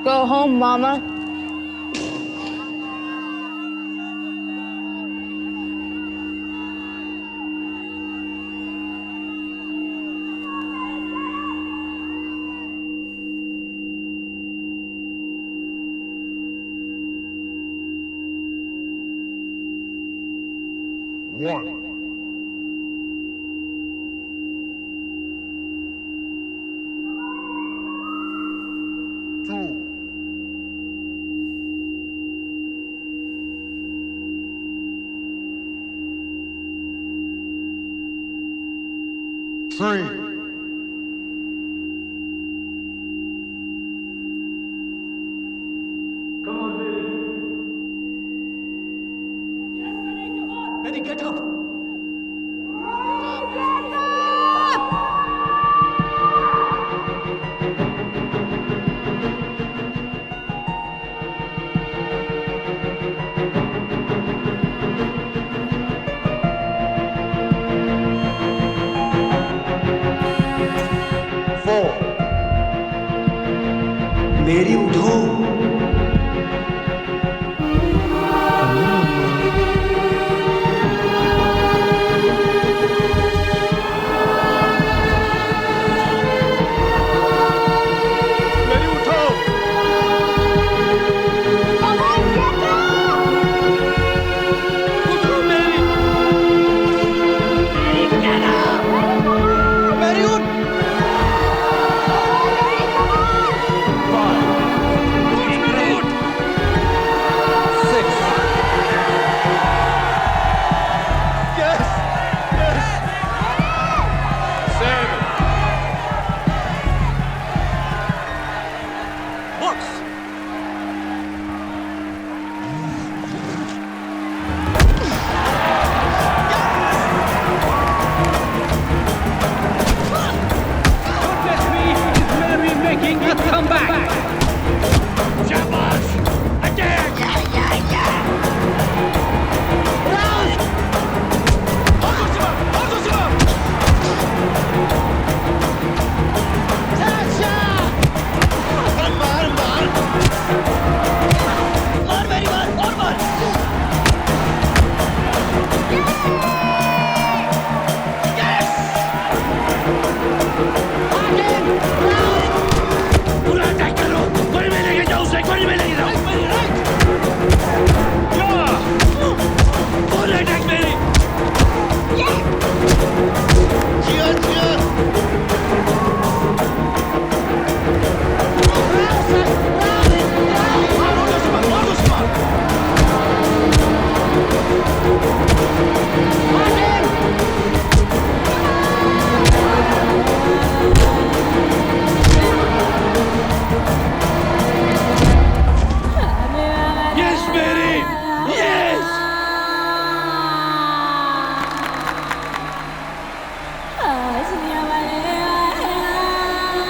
Go home, Mama. One. Three. Come on, Mary. Mary, get up. मेरी उठो।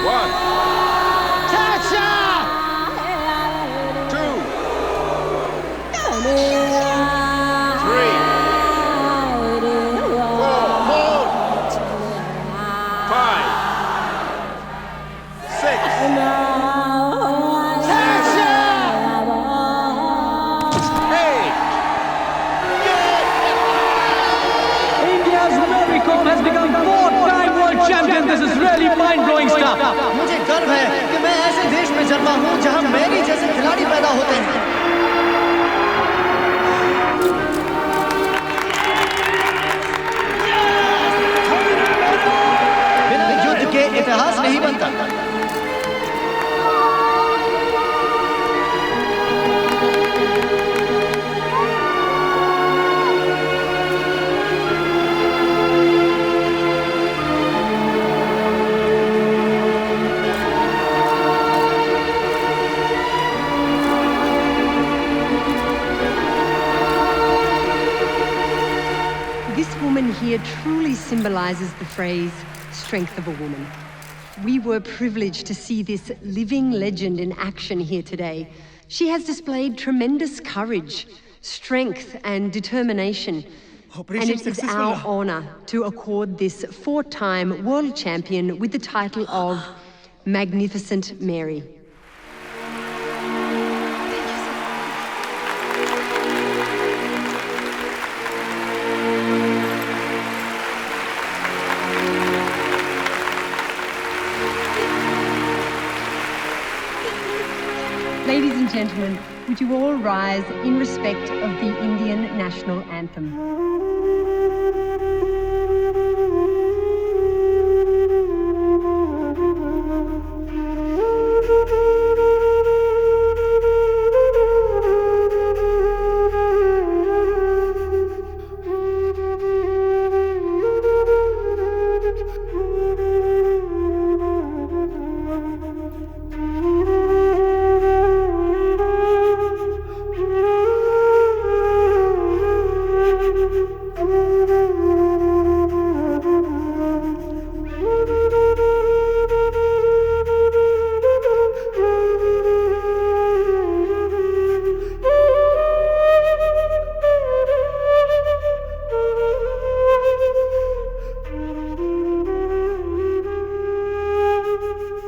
1. Tasha! 2. 3. 4. 5. 6. India's Mary Kom has become 4-time world champion. This is really mind-blowing stuff. मुझे गर्व है कि मैं ऐसे देश में जन्मा हूँ जहाँ मैरी जैसे खिलाड़ी पैदा होते हैं। बिना युद्ध के इतिहास नहीं बनता। This woman here truly symbolizes the phrase, strength of a woman. We were privileged to see this living legend in action here today. She has displayed tremendous courage, strength, and determination. And it is our honor to accord this 4-time world champion with the title of Magnificent Mary. Ladies and gentlemen, would you all rise in respect of the Indian national anthem?